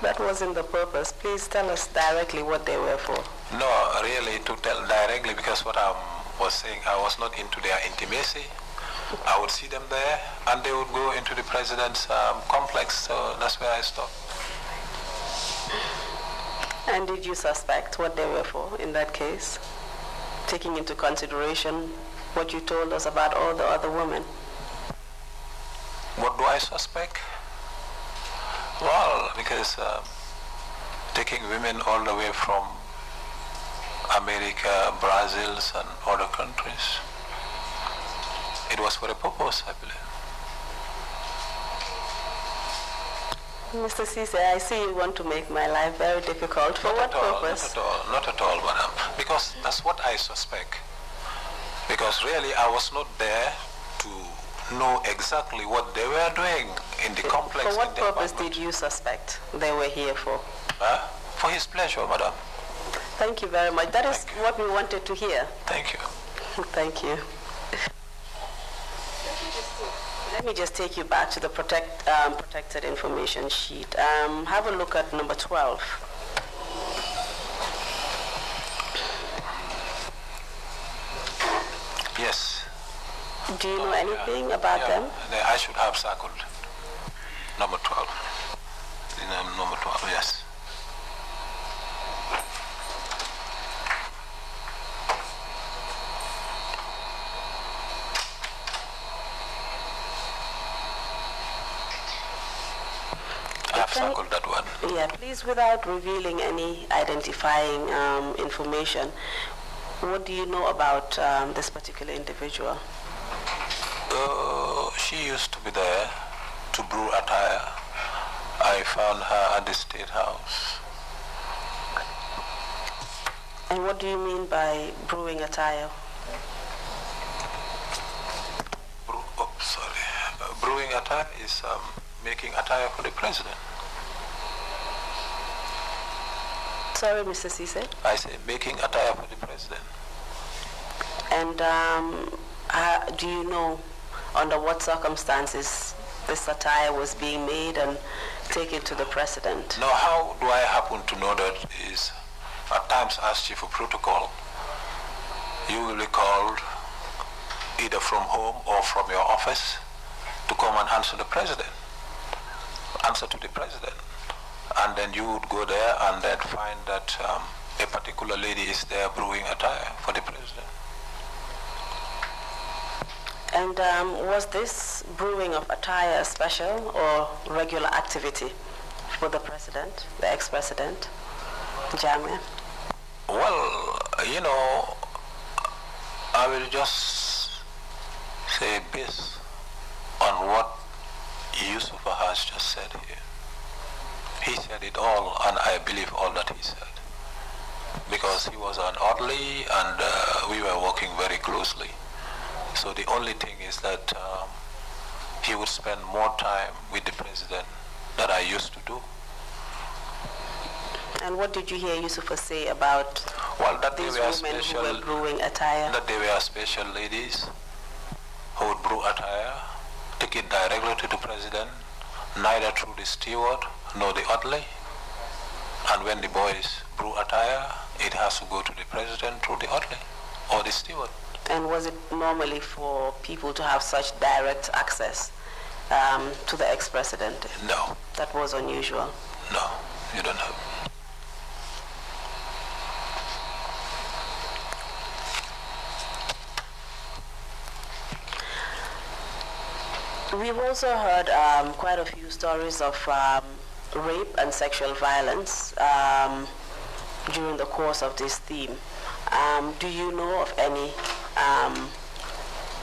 Speaker 3: That wasn't the purpose. Please tell us directly what they were for.
Speaker 2: No, really, to tell directly, because what I was saying, I was not into their intimacy. I would see them there, and they would go into the president's complex, so that's where I stopped.
Speaker 3: And did you suspect what they were for in that case, taking into consideration what you told us about all the other women?
Speaker 2: What do I suspect? Well, because taking women all the way from America, Brazil, and other countries, it was for a purpose, I believe.
Speaker 3: Mr. Ceesay, I see you want to make my life very difficult. For what purpose?
Speaker 2: Not at all, madam. Because that's what I suspect. Because really, I was not there to know exactly what they were doing in the complex.
Speaker 3: For what purpose did you suspect they were here for?
Speaker 2: For his pleasure, madam.
Speaker 3: Thank you very much. That is what we wanted to hear.
Speaker 2: Thank you.
Speaker 3: Thank you. Let me just take you back to the protected information sheet. Have a look at number 12.
Speaker 2: Yes.
Speaker 3: Do you know anything about them?
Speaker 2: I should have circled number 12. Number 12, yes. Circle that one.
Speaker 3: Yeah, please, without revealing any identifying information, what do you know about this particular individual?
Speaker 2: She used to be there to brew attire. I found her at the State House.
Speaker 3: And what do you mean by brewing attire?
Speaker 2: Brewing attire is making attire for the president.
Speaker 3: Sorry, Mr. Ceesay?
Speaker 2: I say making attire for the president.
Speaker 3: And do you know under what circumstances this attire was being made and taken to the president?
Speaker 2: No, how do I happen to know that is at times as chief of protocol, you will be called either from home or from your office to come and answer to the president. And then you would go there and then find that a particular lady is there brewing attire for the president.
Speaker 3: And was this brewing of attire a special or regular activity for the president, the ex-president, Jammeh?
Speaker 2: Well, I will just say based on what Yusufa has just said here. He said it all, and I believe all that he said. Because he was an orderly, and we were working very closely. So the only thing is that he would spend more time with the president than I used to do.
Speaker 3: And what did you hear Yusufa say about these women who were brewing attire?
Speaker 2: That they were special ladies who would brew attire, take it directly to the president, neither through the steward nor the orderly. And when the boys brew attire, it has to go to the president through the orderly or the steward.
Speaker 3: And was it normally for people to have such direct access to the ex-president?
Speaker 2: No.
Speaker 3: That was unusual?
Speaker 2: No, you don't have.
Speaker 3: We've also heard quite a few stories of rape and sexual violence during the course of this theme. Do you know of any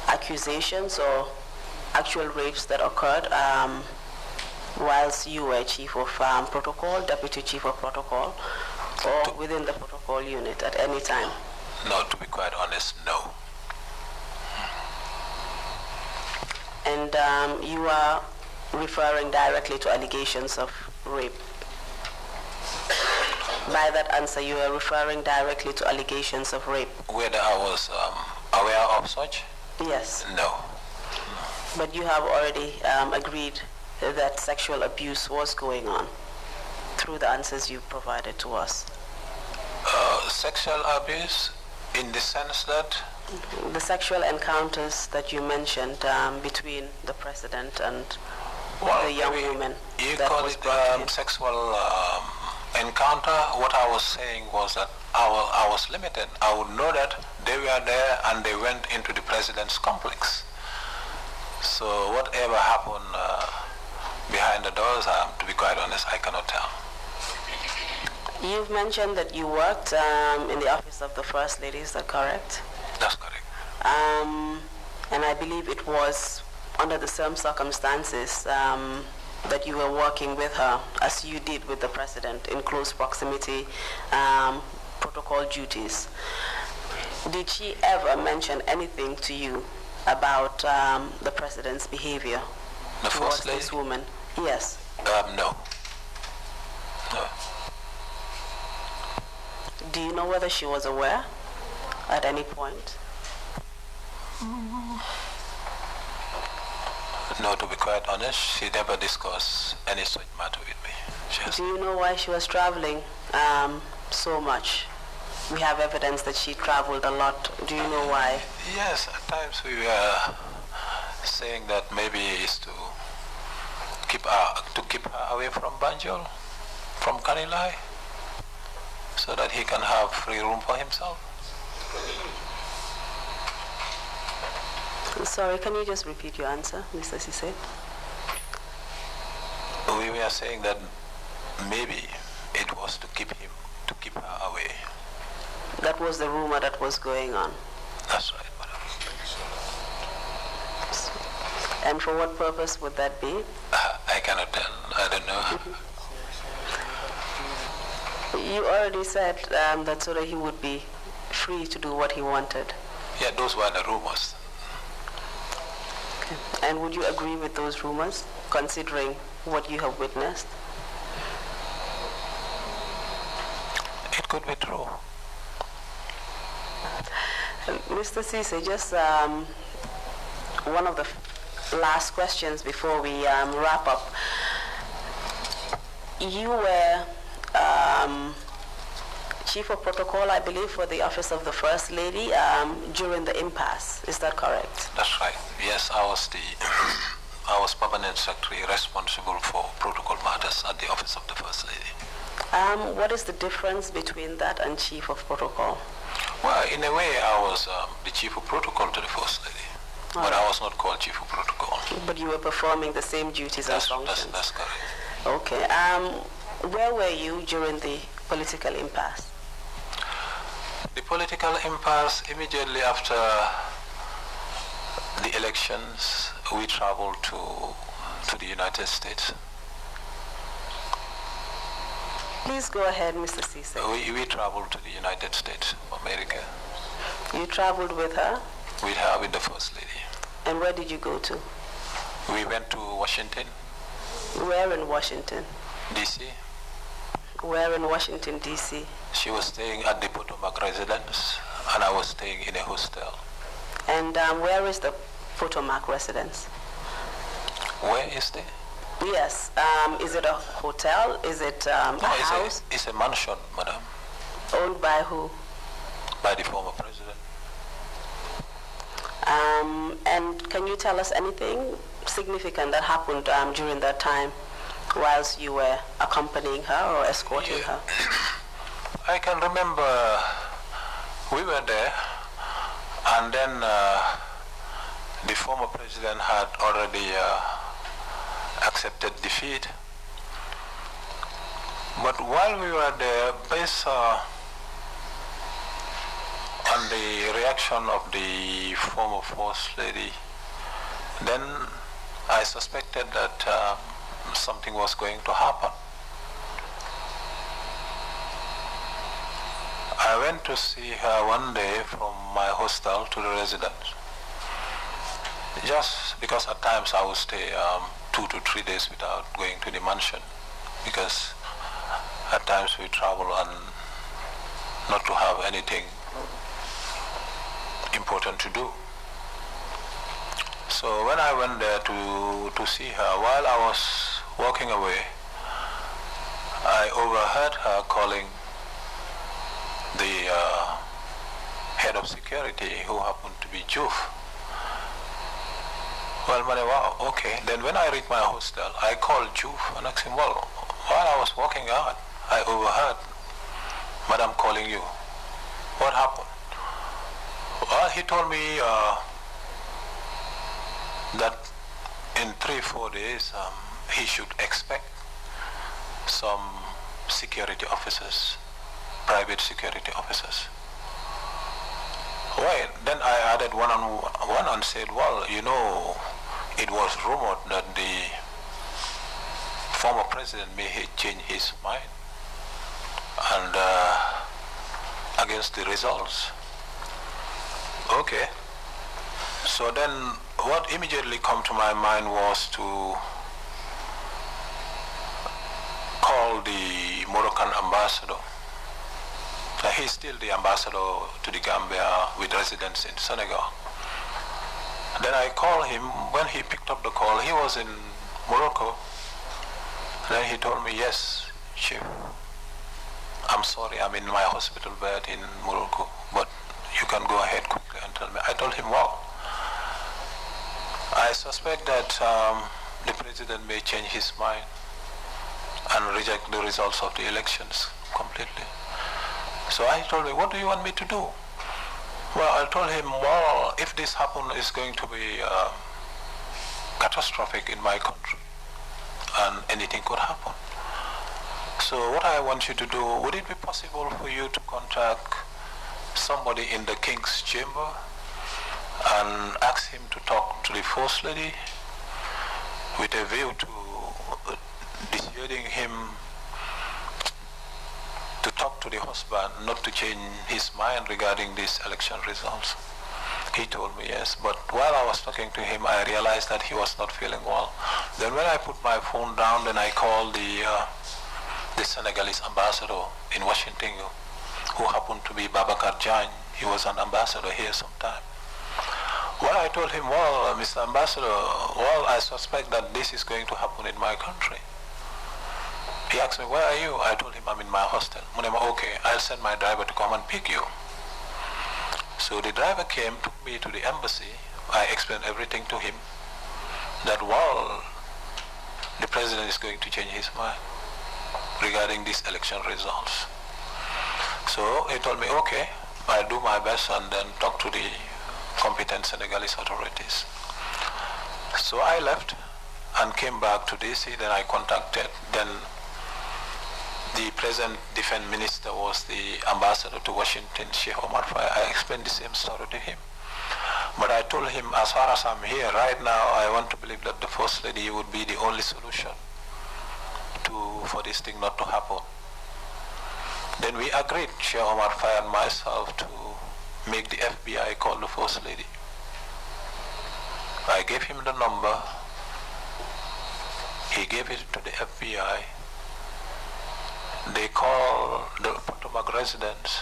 Speaker 3: accusations or actual rapes that occurred whilst you were chief of protocol, deputy chief of protocol, or within the protocol unit at any time?
Speaker 2: No, to be quite honest, no.
Speaker 3: And you are referring directly to allegations of rape. By that answer, you are referring directly to allegations of rape.
Speaker 2: Whether I was aware of such?
Speaker 3: Yes.
Speaker 2: No.
Speaker 3: But you have already agreed that sexual abuse was going on through the answers you provided to us.
Speaker 2: Sexual abuse in the sense that?
Speaker 3: The sexual encounters that you mentioned between the president and the young woman.
Speaker 2: You call it sexual encounter. What I was saying was that I was limited. I would know that they were there and they went into the president's complex. So whatever happened behind the doors, to be quite honest, I cannot tell.
Speaker 3: You've mentioned that you worked in the office of the First Lady, is that correct?
Speaker 2: That's correct.
Speaker 3: And I believe it was under the same circumstances that you were working with her as you did with the president in close proximity, protocol duties. Did she ever mention anything to you about the president's behavior towards this woman? Yes.
Speaker 2: No. No.
Speaker 3: Do you know whether she was aware at any point?
Speaker 2: No, to be quite honest, she never discussed any such matter with me.
Speaker 3: Do you know why she was traveling so much? We have evidence that she traveled a lot. Do you know why?
Speaker 2: Yes, at times we were saying that maybe it's to keep her away from Banjul, from Kanilai, so that he can have free room for himself.
Speaker 3: Sorry, can you just repeat your answer, Mr. Ceesay?
Speaker 2: We were saying that maybe it was to keep her away.
Speaker 3: That was the rumor that was going on.
Speaker 2: That's right, madam.
Speaker 3: And for what purpose would that be?
Speaker 2: I cannot tell. I don't know.
Speaker 3: You already said that so that he would be free to do what he wanted.
Speaker 2: Yeah, those were the rumors.
Speaker 3: Okay. And would you agree with those rumors, considering what you have witnessed?
Speaker 2: It could be true.
Speaker 3: Mr. Ceesay, just one of the last questions before we wrap up. You were Chief of Protocol, I believe, for the Office of the First Lady during the impasse. Is that correct?
Speaker 2: That's right. Yes, I was Permanent Secretary responsible for protocol matters at the Office of the First Lady.
Speaker 3: What is the difference between that and Chief of Protocol?
Speaker 2: Well, in a way, I was the Chief of Protocol to the First Lady, but I was not called Chief of Protocol.
Speaker 3: But you were performing the same duties and functions?
Speaker 2: That's correct.
Speaker 3: Okay. Where were you during the political impasse?
Speaker 2: The political impasse, immediately after the elections, we traveled to the United States.
Speaker 3: Please go ahead, Mr. Ceesay.
Speaker 2: We traveled to the United States of America.
Speaker 3: You traveled with her?
Speaker 2: With her, with the First Lady.
Speaker 3: And where did you go to?
Speaker 2: We went to Washington.
Speaker 3: Where in Washington?
Speaker 2: D.C.
Speaker 3: Where in Washington, D.C.?
Speaker 2: She was staying at the Potomac residence, and I was staying in a hostel.
Speaker 3: And where is the Potomac residence?
Speaker 2: Where is the?
Speaker 3: Yes. Is it a hotel? Is it a house?
Speaker 2: It's a mansion, madam.
Speaker 3: Owned by who?
Speaker 2: By the former president.
Speaker 3: And can you tell us anything significant that happened during that time whilst you were accompanying her or escorting her?
Speaker 2: I can remember we were there, and then the former president had already accepted defeat. But while we were there, based on the reaction of the former First Lady, then I suspected that something was going to happen. I went to see her one day from my hostel to the residence. Just because at times I would stay 2 to 3 days without going to the mansion, because at times we travel and not to have anything important to do. So when I went there to see her, while I was walking away, I overheard her calling the head of security, who happened to be Juf. Well, wow, okay. Then when I reached my hostel, I called Juf and asked him, well, while I was walking out, I overheard Madam calling you. What happened? Well, he told me that in 3-4 days he should expect some security officers, private security officers. Well, then I added one and said, well, you know, it was rumored that the former president may change his mind and against the results. Okay. So then what immediately come to my mind was to call the Moroccan ambassador. He's still the ambassador to the Gambia with residence in Senegal. Then I called him. When he picked up the call, he was in Morocco. Then he told me, yes, Chief, I'm sorry, I'm in my hospital bed in Morocco, but you can go ahead quickly and tell me. I told him, wow, I suspect that the president may change his mind and reject the results of the elections completely. So I told him, what do you want me to do? Well, I told him, well, if this happens, it's going to be catastrophic in my country, and anything could happen. So what I want you to do, would it be possible for you to contact somebody in the King's Chamber and ask him to talk to the First Lady with a view to dissuading him to talk to the husband, not to change his mind regarding these election results? He told me yes, but while I was talking to him, I realized that he was not feeling well. Then when I put my phone down, then I called the Senegalese ambassador in Washington, who happened to be Babacar Diagne. He was an ambassador here sometime. Well, I told him, well, Mr. Ambassador, well, I suspect that this is going to happen in my country. He asked me, where are you? I told him, I'm in my hostel. Munema, okay, I'll send my driver to come and pick you. So the driver came, took me to the embassy. I explained everything to him, that, well, the president is going to change his mind regarding these election results. So he told me, okay, I'll do my best and then talk to the competent Senegalese authorities. So I left and came back to DC. Then I contacted, then the present defense minister was the ambassador to Washington, Sheikh Omar Faye. I explained the same story to him. But I told him, as far as I'm here right now, I want to believe that the First Lady would be the only solution for this thing not to happen. Then we agreed, Sheikh Omar Faye and myself, to make the FBI call the First Lady. I gave him the number. He gave it to the FBI. They called the Potomac residents,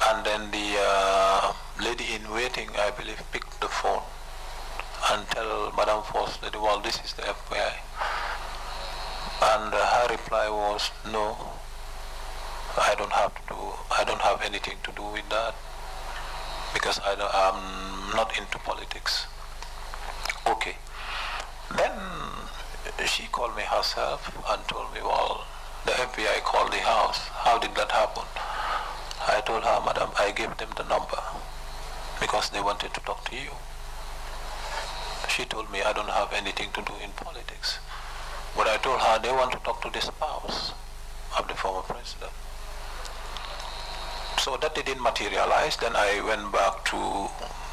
Speaker 2: and then the lady in waiting, I believe, picked the phone and tell Madam First Lady, well, this is the FBI. And her reply was, no, I don't have anything to do with that, because I'm not into politics. Okay. Then she called me herself and told me, well, the FBI called the house. How did that happen? I told her, Madam, I gave them the number because they wanted to talk to you. She told me I don't have anything to do in politics. But I told her they want to talk to the spouse of the former president. So that didn't materialize. Then I went back to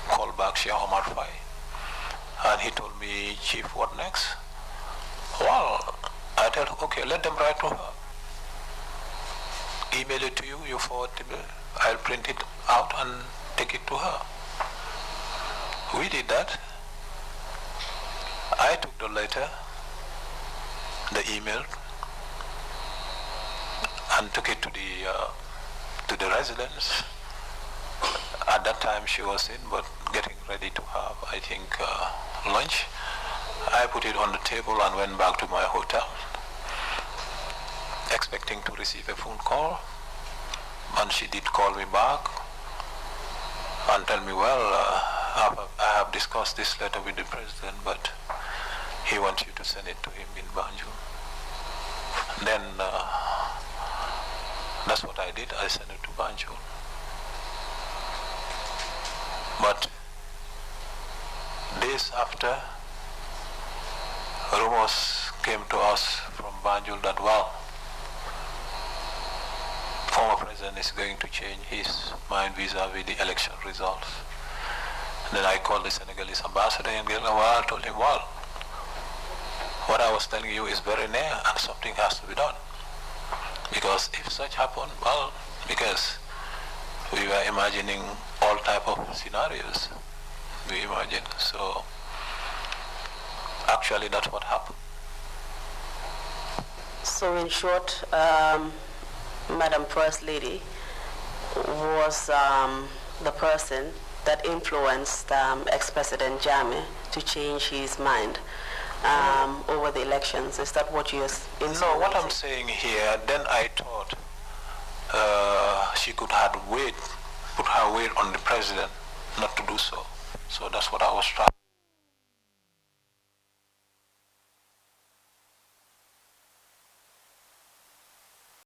Speaker 2: call back Sheikh Omar Faye. And he told me, Chief, what next? Well, I told her, okay, let them write to her. Email it to you, you forward it, I'll print it out and take it to her. We did that. I took the letter, the email, and took it to the residence. At that time she was in, but getting ready to have, I think, lunch. I put it on the table and went back to my hotel, expecting to receive a phone call. And she did call me back and tell me, well, I have discussed this letter with the president, but he wants you to send it to him in Banjul. Then that's what I did. I sent it to Banjul. But days after, rumors came to us from Banjul that, well, former president is going to change his mind vis-a-vis the election results. And then I called the Senegalese ambassador and I told him, well, what I was telling you is very near and something has to be done. Because if such happened, well, because we were imagining all type of scenarios, we imagined. So actually that's what happened.
Speaker 3: So in short, Madam First Lady was the person that influenced ex-President Jammeh to change his mind over the elections. Is that what you're insinuating?
Speaker 2: No, what I'm saying here, then I thought she could have put her weight on the president not to do so. So that's what I was trying.